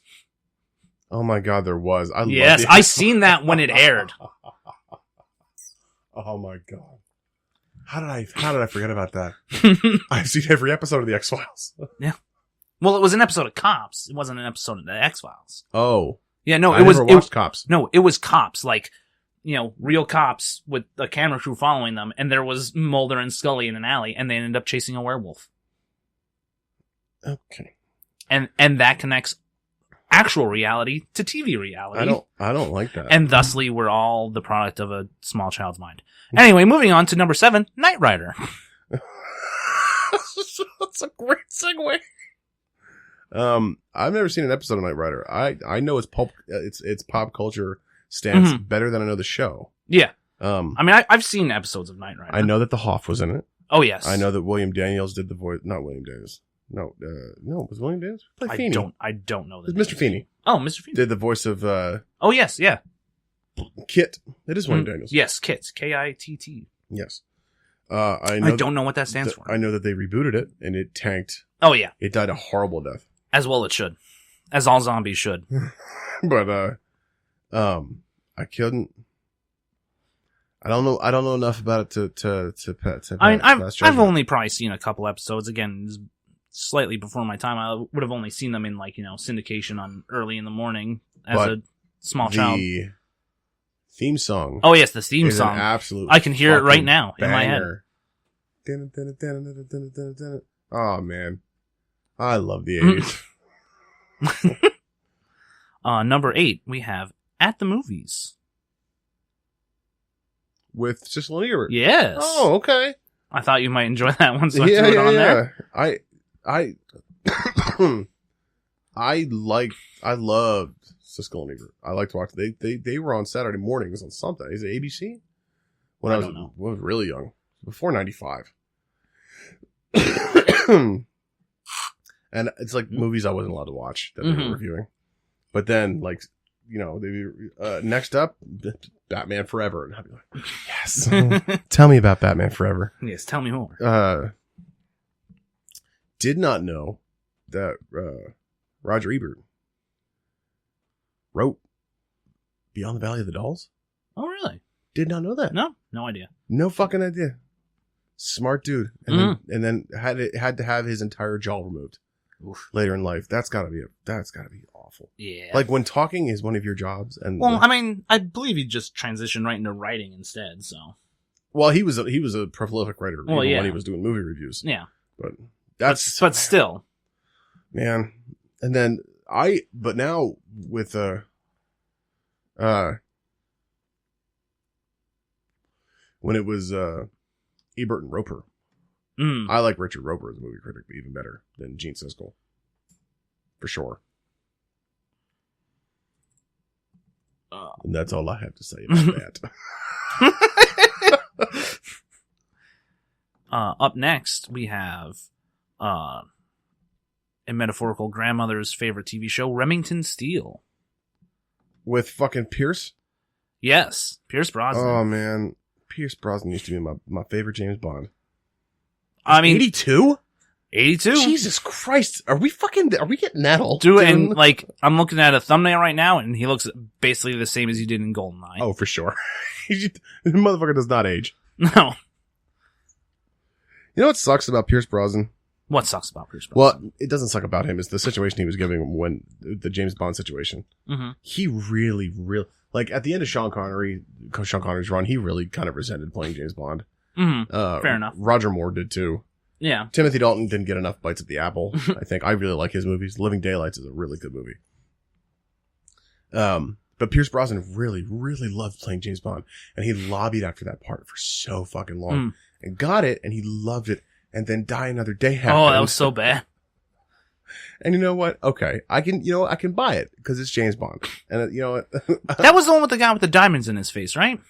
Oh my god, there was. Yes, I seen that when it aired. Oh my god. How did I forget about that? I've seen every episode of the X-Files. Yeah. Well, it was an episode of Cops. It wasn't an episode of the X-Files. Oh. Yeah, no, I never watched Cops. No, it was Cops, like, real cops with a camera crew following them, and there was Mulder and Scully in an alley, and they ended up chasing a werewolf. Okay. And that connects actual reality to TV reality. I don't like that. And thusly, we're all the product of a small child's mind. Anyway, moving on to number 7, Knight Rider. That's a great segue. I've never seen an episode of Knight Rider. I know it's pop culture stance better than I know the show. Yeah. I mean, I've seen episodes of Knight Rider. I know that the Hoff was in it. Oh, yes. I know that William Daniels did the voice. Not William Daniels. No, was William Daniels? I don't know that. It's Mr. Feeney. Oh, Mr. Feeney. Did the voice of, oh, yes, yeah. Kit. It is William Daniels. Yes, Kit. K-I-T-T. Yes. I don't know what that stands for. I know that they rebooted it, and it tanked. Oh, yeah. It died a horrible death. As well it should. As all zombies should. But, I couldn't. I don't know enough about it to I mean, pass I've judgment. only probably seen a couple episodes. Again, this is slightly before my time. I would have only seen them in syndication on early in the morning as But a small child. The theme song. Oh yes, the theme is song. An absolute. I can hear it right fucking now in my head. banger. Oh man, I love the 80s. Number 8, we have At the Movies. With Siskel and Ebert. Yes. Oh, okay. I thought you might enjoy that one, so I threw it on there. I loved Siskel and Ebert. I liked to watch. They were on Saturday mornings on something. Is it ABC? When I was really young, before 95. And it's like movies I wasn't allowed to watch that they were reviewing. But then, next up, Batman Forever. And I'd be like, yes. Tell me about Batman Forever. Yes, tell me more. Did not know that Roger Ebert wrote Beyond the Valley of the Dolls. Oh, really? Did not know that. No idea. No fucking idea. Smart dude. And then had to have his entire jaw removed. Oof. Later in life. That's gotta be awful. Yeah. Like when talking is one of your jobs, and I mean, I believe he just transitioned right into writing instead. So, well, he was a prolific writer when he was doing movie reviews. Yeah, but still, man. And then but now with when it was Ebert and Roper. I like Richard Roper as a movie critic, but even better than Gene Siskel. For sure. And that's all I have to say about that. Up next, we have a metaphorical grandmother's favorite TV show, Remington Steele. With fucking Pierce? Yes, Pierce Brosnan. Oh, man. Pierce Brosnan used to be my favorite James Bond. I mean, 82? 82? Jesus Christ. Are we getting that old? Dude, and I'm looking at a thumbnail right now, and he looks basically the same as he did in GoldenEye. Oh, for sure. The motherfucker does not age. No. You know what sucks about Pierce Brosnan? What sucks about Pierce Brosnan? Well, it doesn't suck about him. It's the situation he was giving when the James Bond situation. Mm-hmm. He really, like at the end of Sean Connery's run, he really kind of resented playing James Bond. Mm-hmm. Fair enough. Roger Moore did too. Yeah. Timothy Dalton didn't get enough bites at the apple. I think I really like his movies. Living Daylights is a really good movie. But Pierce Brosnan really, really loved playing James Bond, and he lobbied after that part for so fucking long and got it, and he loved it. And then Die Another Day happened. Oh, that was so bad. And you know what? Okay, I can buy it because it's James Bond. And you know what? That was the one with the guy with the diamonds in his face, right?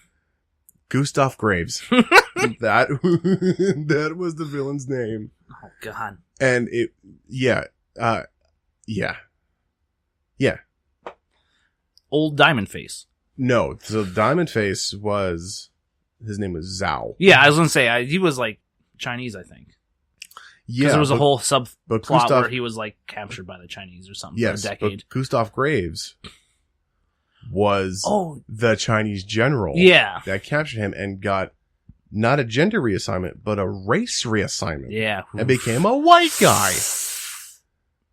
Gustav Graves. That was the villain's name. Oh God. And yeah. Old Diamond Face. No, so Diamond Face his name was Zhao. Yeah, I was gonna say he was like Chinese, I think. Yeah, because there was a whole subplot where he was like captured by the Chinese or something for a decade. But Gustav Graves was the Chinese general that captured him and got not a gender reassignment, but a race reassignment. Yeah. And became a white guy.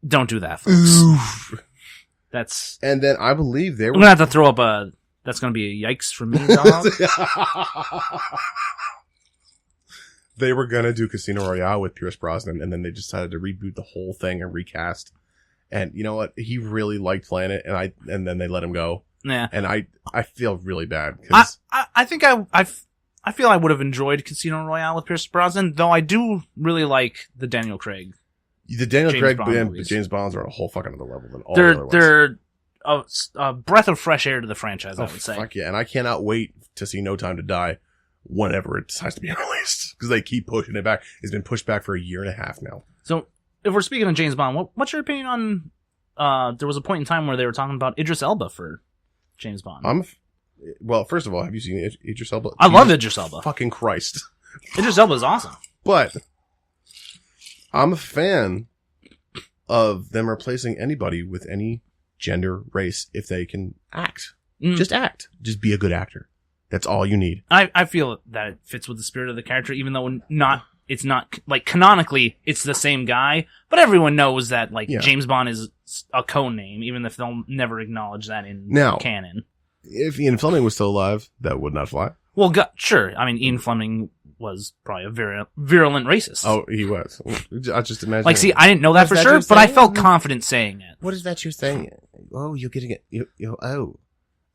Don't do that, folks. That's... And then I believe they were... I'm going to have to throw up that's going to be a yikes for me, dog. They were going to do Casino Royale with Pierce Brosnan, and then they decided to reboot the whole thing and recast. And you know what? He really liked playing it, and then they let him go. Yeah. And I feel really bad. Cause I think I feel I would have enjoyed Casino Royale with Pierce Brosnan, though I do really like the Daniel Craig. The Daniel Craig and James Bonds are on a whole fucking other level than all the other ones. They're a breath of fresh air to the franchise, I would say. Fuck yeah. And I cannot wait to see No Time to Die whenever it decides to be released. Because they keep pushing it back. It's been pushed back for 1.5 years now. So, if we're speaking of James Bond, what's your opinion on... there was a point in time where they were talking about Idris Elba for James Bond. Well, first of all, have you seen Idris Elba? I love Idris Elba. Fucking Christ. Idris Elba is awesome. But I'm a fan of them replacing anybody with any gender, race, if they can act. Just act. Just be a good actor. That's all you need. I feel that it fits with the spirit of the character, even though it's not, like, canonically, it's the same guy, but everyone knows that, like, James Bond is a code name, even if they'll never acknowledge that in canon. If Ian Fleming was still alive, that would not fly. Well, sure. I mean, Ian Fleming was probably a virulent racist. Oh, he was. I just imagine. Like, see, I didn't know that for sure, but I felt confident saying it. What is that you're saying? Oh, you're getting it. Oh,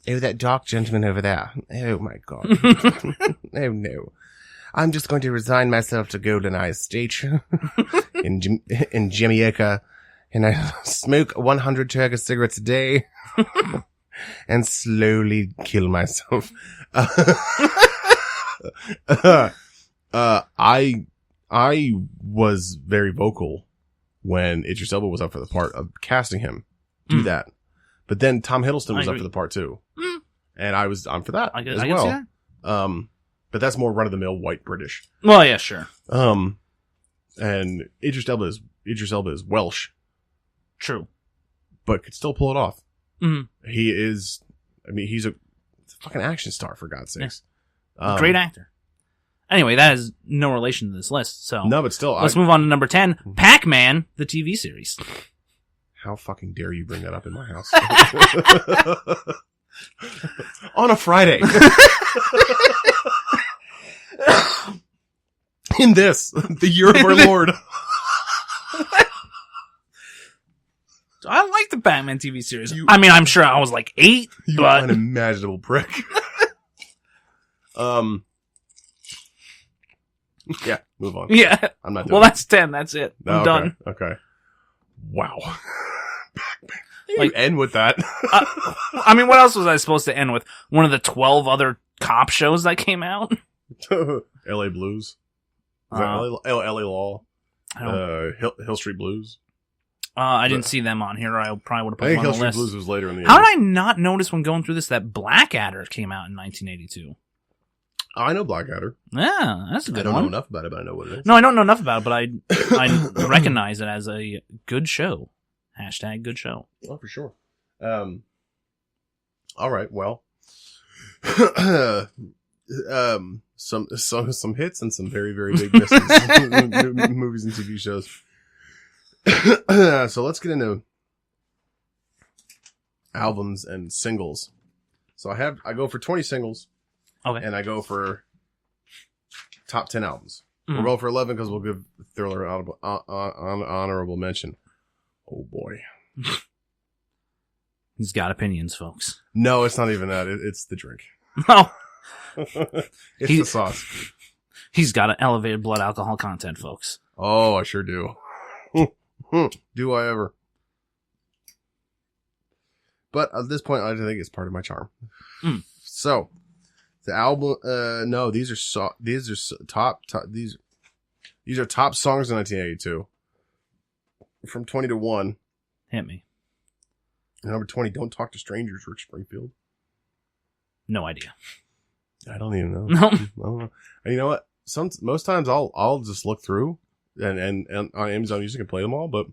that dark gentleman over there. Oh, my God. Oh, no. I'm just going to resign myself to GoldenEye State in Jamaica, and I smoke 100 Turkish cigarettes a day and slowly kill myself. I was very vocal when Idris Elba was up for the part of casting him. Do that. But then Tom Hiddleston was up for the part too. And I'm for that as well. See that. But that's more run-of-the-mill white British. Well, yeah, sure. And Idris Elba is Welsh. True. But could still pull it off. Mm-hmm. He's a fucking action star, for God's sakes. Yeah. Great actor. Anyway, that has no relation to this list, so... No, but still... Let's move on to number 10, Pac-Man, the TV series. How fucking dare you bring that up in my house? On a Friday. In the year of our Lord. I like the Batman TV series. I'm sure I was like 8, you are an unimaginable prick. Yeah, move on. Yeah. I'm not doing Well, that's 10. That's it. I'm done. Okay. Wow. You end with that. What else was I supposed to end with? One of the 12 other cop shows that came out? LA Blues. Is that LA Law? Hill Street Blues. I didn't see them on here. I probably would have put them on the list. I think Hill Street Blues was later in the year. How did I not notice when going through this that Blackadder came out in 1982? I know Blackadder. Yeah, that's a good one. I don't know enough about it, but I know what it is. No, I don't know enough about it, but I recognize it as a good show. # good show. Oh, for sure. All right, well. Some hits and some very, very big misses. Movies and TV shows. So let's get into albums and singles. So I go for 20 singles. Okay. And I go for top 10 albums. We'll go for 11 because we'll give Thriller an honorable mention. Oh boy. He's got opinions, folks. No, it's not even that. It's the drink. No. It's the sauce. He's got an elevated blood alcohol content, folks. Oh, I sure do. Do I ever? But at this point, I think it's part of my charm. So, the album. No, these are top. These are top songs in 1982. From 20 to 1. Hit me. Number 20. Don't Talk to Strangers. Rick Springfield. No idea. I don't even know. No. I don't know. And you know what? Most times I'll just look through and on Amazon Music and play them all. But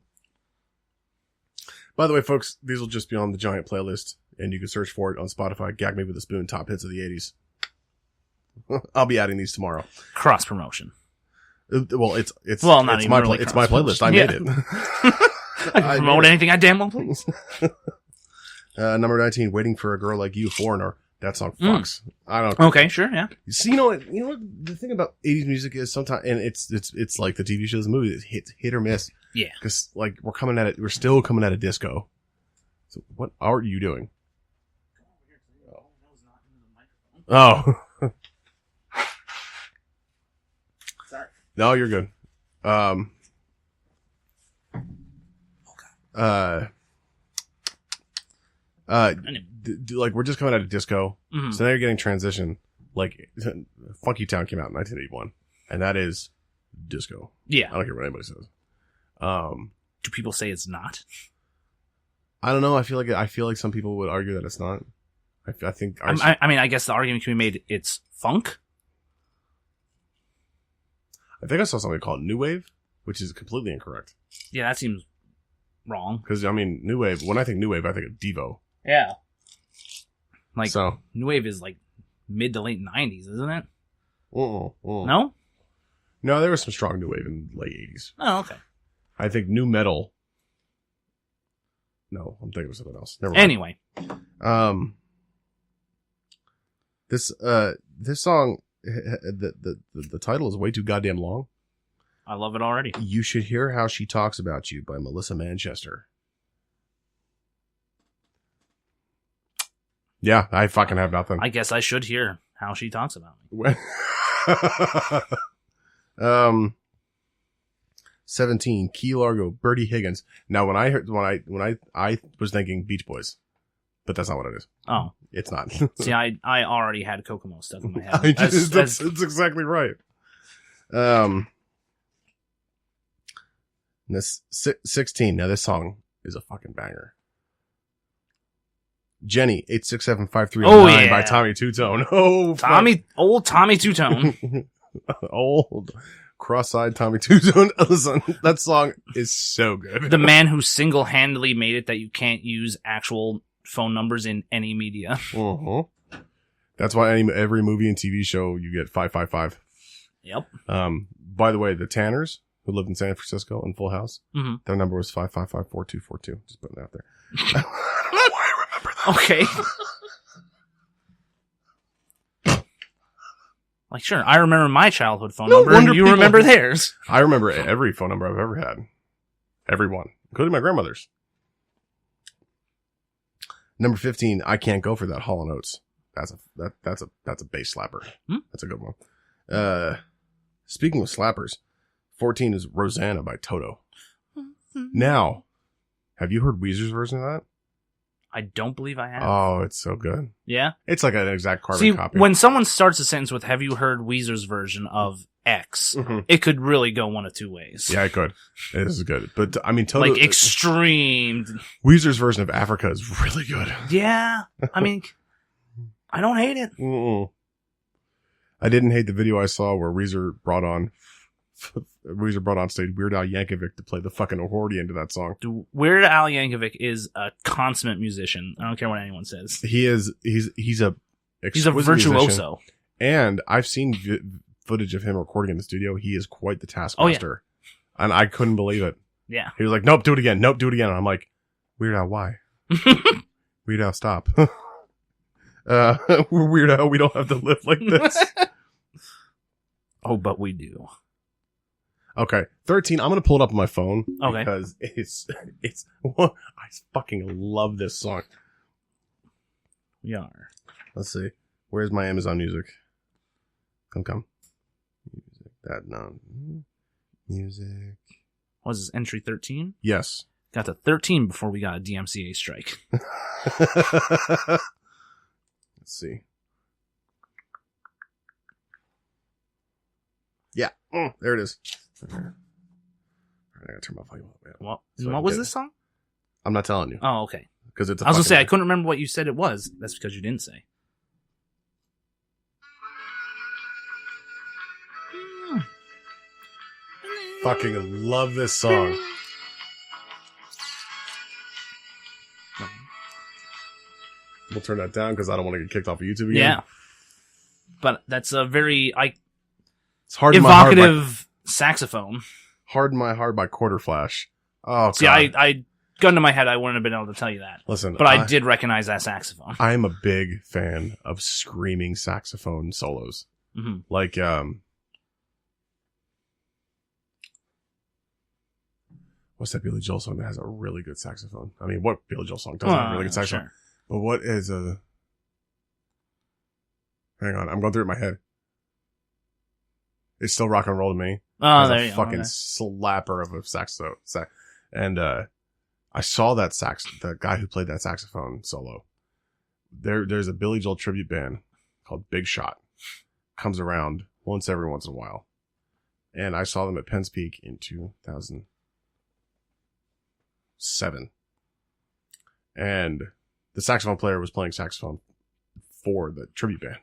by the way, folks, these will just be on the giant playlist, and you can search for it on Spotify. Gag Me with a Spoon, top hits of the 80s. I'll be adding these tomorrow. Cross promotion. Well, it's not it's even my really it's my playlist. I made it. I can promote anything I damn well please. Number 19, Waiting for a Girl Like You, Foreigner. That song fucks. I don't. Okay, sure, yeah. See, you know what? The thing about 80s music is sometimes, and it's like the TV shows and movies. It's hit or miss. Yeah. Because like we're still coming at a disco. So what are you doing? Oh. Sorry. No, you're good. Like we're just coming out of disco, so now you're getting transition. Like Funky Town came out in 1981, and that is disco. Yeah, I don't care what anybody says. Do people say it's not? I don't know. I feel like some people would argue that it's not. I think. I guess the argument can be made. It's funk. I think I saw something called new wave, which is completely incorrect. Yeah, that seems wrong. Because new wave. When I think new wave, I think of Devo. Yeah. Like so, new wave is like mid to late 90s, isn't it? No? No, there was some strong new wave in the late 80s. Oh, okay. I think new metal. No, I'm thinking of something else. Never mind. Anyway. This song, the title is way too goddamn long. I love it already. You Should Hear How She Talks About You by Melissa Manchester. Yeah, I fucking have nothing. I guess I should hear how she talks about me. 17, Key Largo, Bertie Higgins. Now, when I was thinking Beach Boys, but that's not what it is. Oh, it's not. See, I already had Kokomo stuck in my head. That's exactly right. This 16. Now, this song is a fucking banger. Jenny, 8675309 by Tommy Two-Tone. Oh, old Tommy Two-Tone. Old cross-eyed Tommy Two-Tone. Listen, that song is so good. The man who single-handedly made it that you can't use actual phone numbers in any media. That's why every movie and TV show you get 555. Yep. By the way, the Tanners who lived in San Francisco in Full House, their number was 555-4242. Just putting it out there. I don't know why I remember that. Okay. Like, sure, I remember my childhood phone number, and you remember theirs. I remember every phone number I've ever had. Every one, including my grandmother's. Number 15, I Can't Go For That, Hall & Oates. That's a bass slapper. That's a good one. Speaking of slappers, 14 is Rosanna by Toto. Now, have you heard Weezer's version of that? I don't believe I have. Oh, it's so good. Yeah? It's like an exact carbon copy. When someone starts a sentence with, have you heard Weezer's version of X, it could really go one of two ways. Yeah, it could. It is good. But, I mean, Toto... Like, extreme. Weezer's version of Africa is really good. Yeah. I mean, I don't hate it. I didn't hate the video I saw where Weezer brought on stage Weird Al Yankovic to play the fucking accordion to that song. Dude, Weird Al Yankovic is a consummate musician. I don't care what anyone says. He is. He's a virtuoso. Musician. And I've seen footage of him recording in the studio. He is quite the taskmaster. Oh, yeah. And I couldn't believe it. Yeah. He was like, nope, do it again. Nope, do it again. And I'm like, Weird Al, why? Weird Al, stop. Weird Al, we don't have to live like this. Oh, but we do. Okay, 13. I'm gonna pull it up on my phone. Okay. Because it's. I fucking love this song. We are. Let's see. Where's my Amazon Music? Come. Music. Music. Was this entry 13? Yes. Got to 13 before we got a DMCA strike. Let's see. Yeah. There it is. All right, I gotta turn my volume up. What was this song? I'm not telling you. Oh, okay. Because it's. I was gonna say I couldn't remember what you said it was. That's because you didn't say. Fucking love this song. We'll turn that down because I don't want to get kicked off of YouTube again. Yeah. But that's a very it's hard evocative saxophone. Hard in My Heart by Quarter Flash. Oh, God. See, I gun to my head, I wouldn't have been able to tell you that. Listen, but I did recognize that saxophone. I am a big fan of screaming saxophone solos. Like, what's that Billy Joel song that has a really good saxophone? I mean, what Billy Joel song doesn't have a really good saxophone? Sure. But what is a... Hang on, I'm going through it in my head. It's Still Rock and Roll to Me. Oh, there you go. Fucking slapper of a saxophone. And I saw the guy who played that saxophone solo. There's a Billy Joel tribute band called Big Shot. Comes around once every once in a while. And I saw them at Penn's Peak in 2007. And the saxophone player was playing saxophone for the tribute band.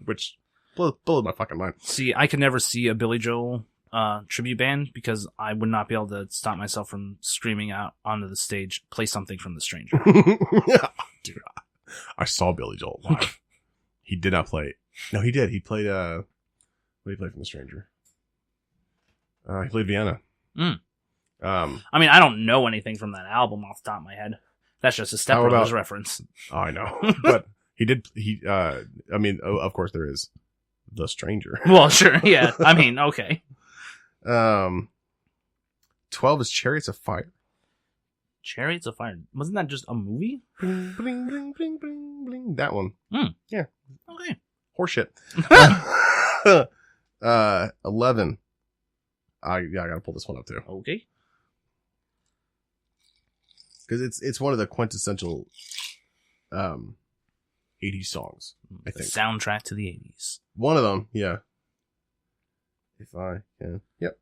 Which blew my fucking mind. See, I could never see a Billy Joel tribute band because I would not be able to stop myself from screaming out onto the stage, play something from The Stranger. Dude, I saw Billy Joel live. He did not play. No, he did. He played. What did he play from The Stranger? He played Vienna. I mean, I don't know anything from that album off the top of my head. That's just a Step Brothers reference. Oh, I know, but he did. I mean, of course, there is The Stranger. Well, sure, yeah. I mean, okay. 12 is Chariots of Fire. Chariots of Fire. Wasn't that just a movie? Bling, bling, bling, bling, bling, bling. That one. Yeah. Okay. Horseshit. 11. I gotta pull this one up too. Okay. Because it's one of the quintessential 80s songs, I think. The soundtrack to the 80s. One of them, yeah. If I can. Yep.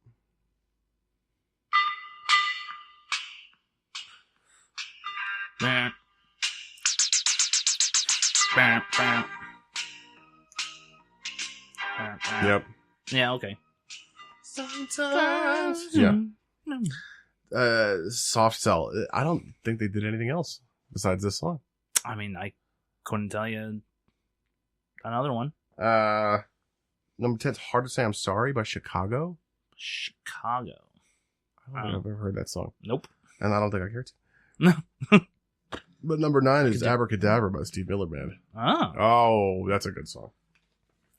Bam. Bam, bam. Bam, bam. Yep. Yeah, okay. Sometimes. Yeah. Soft Cell. I don't think they did anything else besides this song. I mean, I couldn't tell you another one. Number 10 is Hard to Say I'm Sorry by Chicago. Chicago. I don't think I've ever heard that song. Nope. And I don't think I care to. No. But number 9 is Abracadabra by Steve Miller Band. Oh, that's a good song.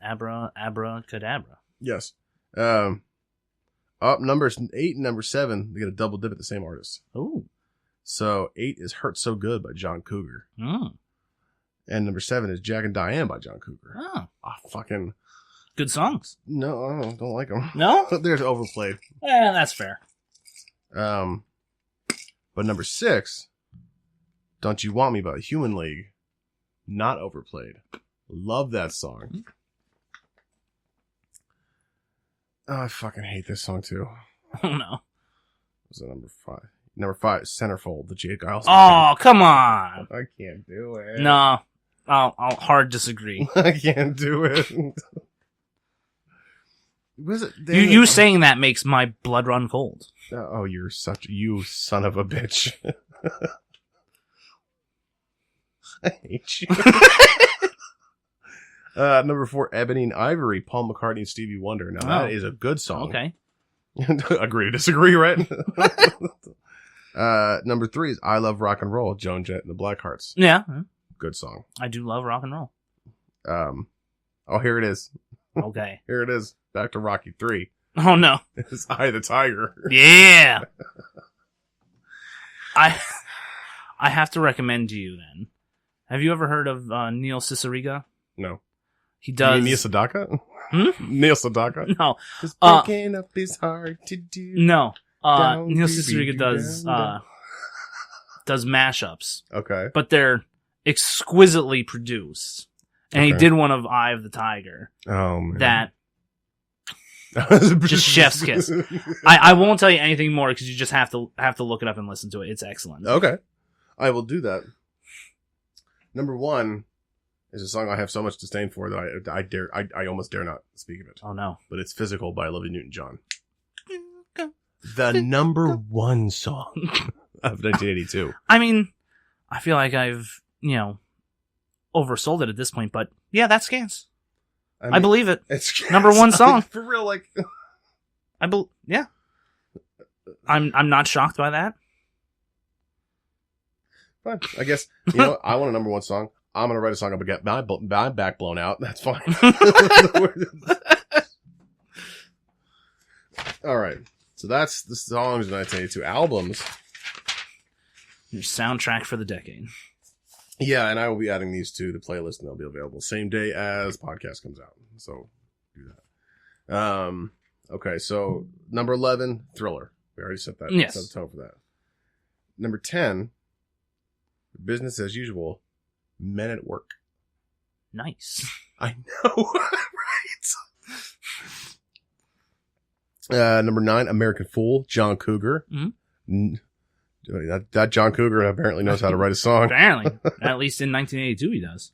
Abracadabra. Yes. Up numbers 8 and number 7, they get a double dip at the same artist. Oh. So 8 is Hurt So Good by John Cougar. Oh. And number 7 is Jack and Diane by John Cougar. Oh. Fucking. Good songs. No, I don't like them. No? They're overplayed. That's fair. But number 6, Don't You Want Me by Human League. Not overplayed. Love that song. Oh, I fucking hate this song too. Oh no. Was it number 5? Number 5, Centerfold, the Jake Giles. Oh, come on. I can't do it. No. I'll hard disagree. I can't do it. Was it? You saying that makes my blood run cold. Oh, you son of a bitch. I hate you. Number 4, Ebony and Ivory, Paul McCartney and Stevie Wonder. Now that is a good song. Okay. Agree to disagree, right? Number 3 is I Love Rock and Roll, Joan Jett and the Blackhearts. Yeah. Good song. I do love rock and roll. Oh, here it is. Okay. Here it is. Back to Rocky 3. Oh no. It's Eye of the Tiger. Yeah. I have to recommend to you then. Have you ever heard of Neil Cicierega? No. He does. Neil Sedaka? Hmm? Neil Sedaka? No. Just breaking up is hard to do. No. Neil Cicierega does mashups. Okay. But they're exquisitely produced. And he did one of Eye of the Tiger. Oh, man. That just chef's kiss. I won't tell you anything more because you just have to look it up and listen to it. It's excellent. Okay. I will do that. Number 1 is a song I have so much disdain for that I almost dare not speak of it. Oh no. But it's Physical by Olivia Newton-John. The number 1 song of 1982. I mean, I feel like I've, oversold it at this point, but yeah, that scans. I believe it. It's number 1 song. For real, like yeah. I'm not shocked by that. Fine. I guess, I want a number 1 song. I'm going to write a song up and get my back blown out. That's fine. All right. So that's the songs of 1982. Albums. Your soundtrack for the decade. Yeah, and I will be adding these to the playlist, and they'll be available same day as podcast comes out. So do that. Okay, so number 11, Thriller. We already set that. Yes. Set the tone for that. Number 10, Business as Usual, Men at Work. Nice. I know, right? Number 9, American Fool, John Cougar. Mm-hmm. That John Cougar apparently knows how to write a song. Apparently. At least in 1982 he does.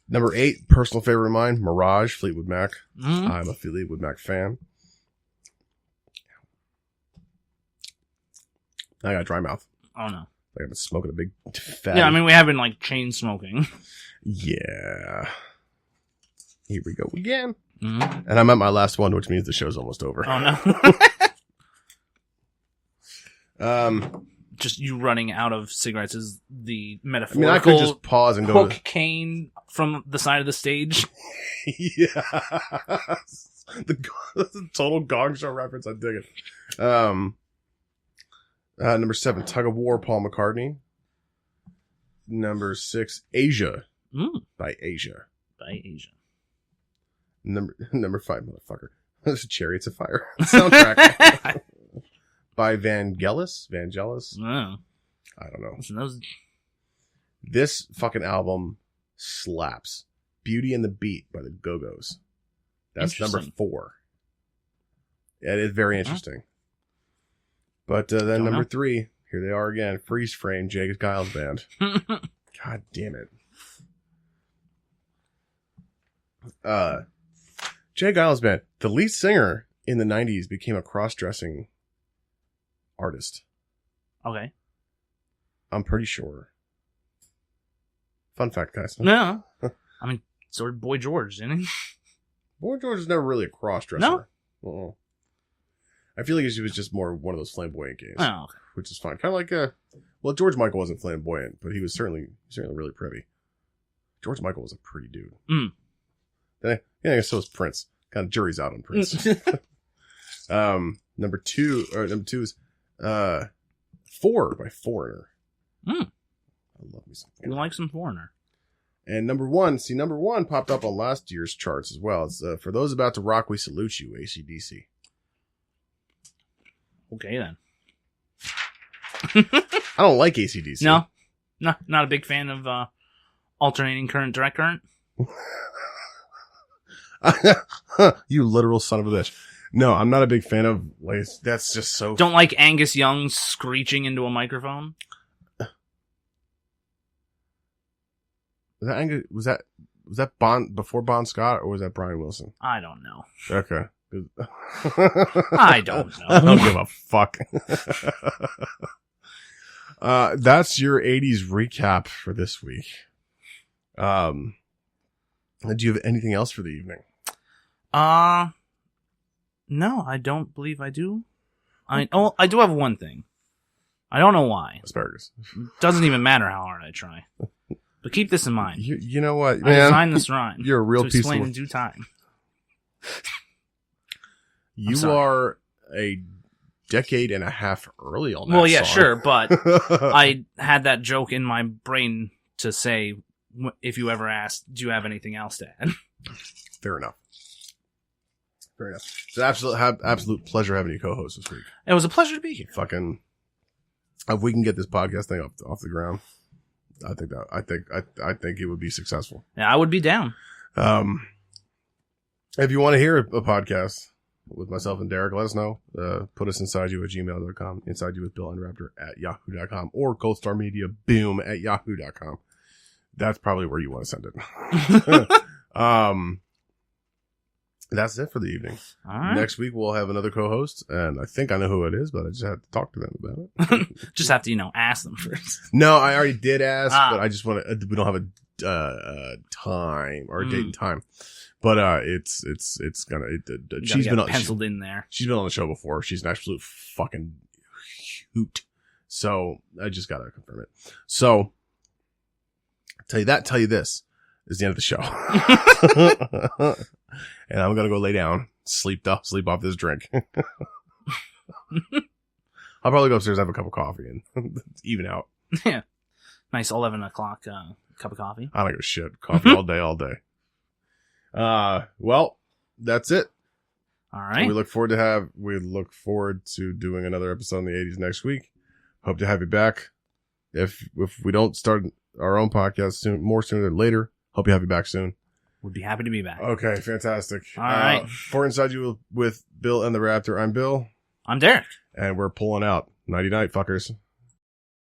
Number 8, personal favorite of mine, Mirage, Fleetwood Mac. Mm-hmm. I'm a Fleetwood Mac fan. I got dry mouth. Oh no. Like I've been smoking a big fat. Yeah, I mean we have been chain smoking. Yeah. Here we go again. Mm-hmm. And I'm at my last one, which means the show's almost over. Oh, no. Just you running out of cigarettes is the I metaphorical mean, I could just pause and go hook cane from the side of the stage. Yeah. The total Gong Show reference. I dig it. Number 7, Tug of War, Paul McCartney. Number 6, Asia by Asia. By Asia. Number 5, motherfucker. There's Chariots of Fire soundtrack by Vangelis. Oh. I don't know. Listen, those... This fucking album slaps. Beauty and the Beat by the Go-Go's. That's number 4. Yeah, it is very interesting. But then number 3, here they are again. Freeze Frame, Jay Giles Band. God damn it. Jay Giles Band. The lead singer in the 90s became a cross-dressing artist. Okay. I'm pretty sure. Fun fact, guys. No. I mean, so did Boy George, didn't he? Boy George is never really a cross-dresser. No? Uh-uh. I feel like he was just more one of those flamboyant gays. Oh, okay. Which is fine. Kind of like, well, George Michael wasn't flamboyant, but he was certainly really pretty. George Michael was a pretty dude. Yeah, I guess so was Prince. Kind of jury's out on Prince. Number two is 4 by Foreigner. I love me some Foreigner. You like some Foreigner. And number 1 popped up on last year's charts as well. It's For Those About to Rock, We Salute You, AC/DC. Okay, then. I don't like AC/DC. No, not a big fan of alternating current, direct current. You literal son of a bitch. No, I'm not a big fan of, like, that's just so... Don't like Angus Young screeching into a microphone? Was that Bon before Bon Scott, or was that Brian Wilson? I don't know. Okay. I don't know. I don't give a fuck. That's your 80s recap for this week. Do you have anything else for the evening? No, I don't believe I do. I do have one thing. I don't know why. Asparagus. Doesn't even matter how hard I try. But keep this in mind. You know what, I man? designed this rhyme. You're a real to piece of explain work. in due time. You are a decade and a half early on that Well, yeah, song. sure, but I had that joke in my brain to say, if you ever asked, do you have anything else to add? Fair enough. It's an absolute pleasure having you co-host this week. It was a pleasure to be here. Fucking, if we can get this podcast thing off the ground, I think it would be successful. Yeah, I would be down. If you want to hear a podcast with myself and Derek, let us know. Put us inside you at gmail.com, inside you with Bill Enraptured at yahoo.com, or goldstarmediaboom at yahoo.com. That's probably where you want to send it. That's it for the evening. All right. Next week we'll have another co-host, and I think I know who it is, but I just have to talk to them about it. Just have to, ask them first. No, I already did ask, but I just want to. We don't have a time or a date and time, but it's gonna. She's been penciled in there. She's been on the show before. She's an absolute fucking hoot. So I just gotta confirm it. So tell you this is the end of the show. And I'm gonna go lay down, sleep off this drink. I'll probably go upstairs, have a cup of coffee, and even out. Yeah, nice 11 o'clock cup of coffee. I don't give a shit. Coffee all day. Well, that's it. All right. We look forward to doing another episode in the 80s next week. Hope to have you back. If we don't start our own podcast sooner than later, hope you have you back soon. Would be happy to be back. Okay, fantastic. All right. For Inside You with Bill and the Raptor, I'm Bill. I'm Derek. And we're pulling out. Nighty night, fuckers.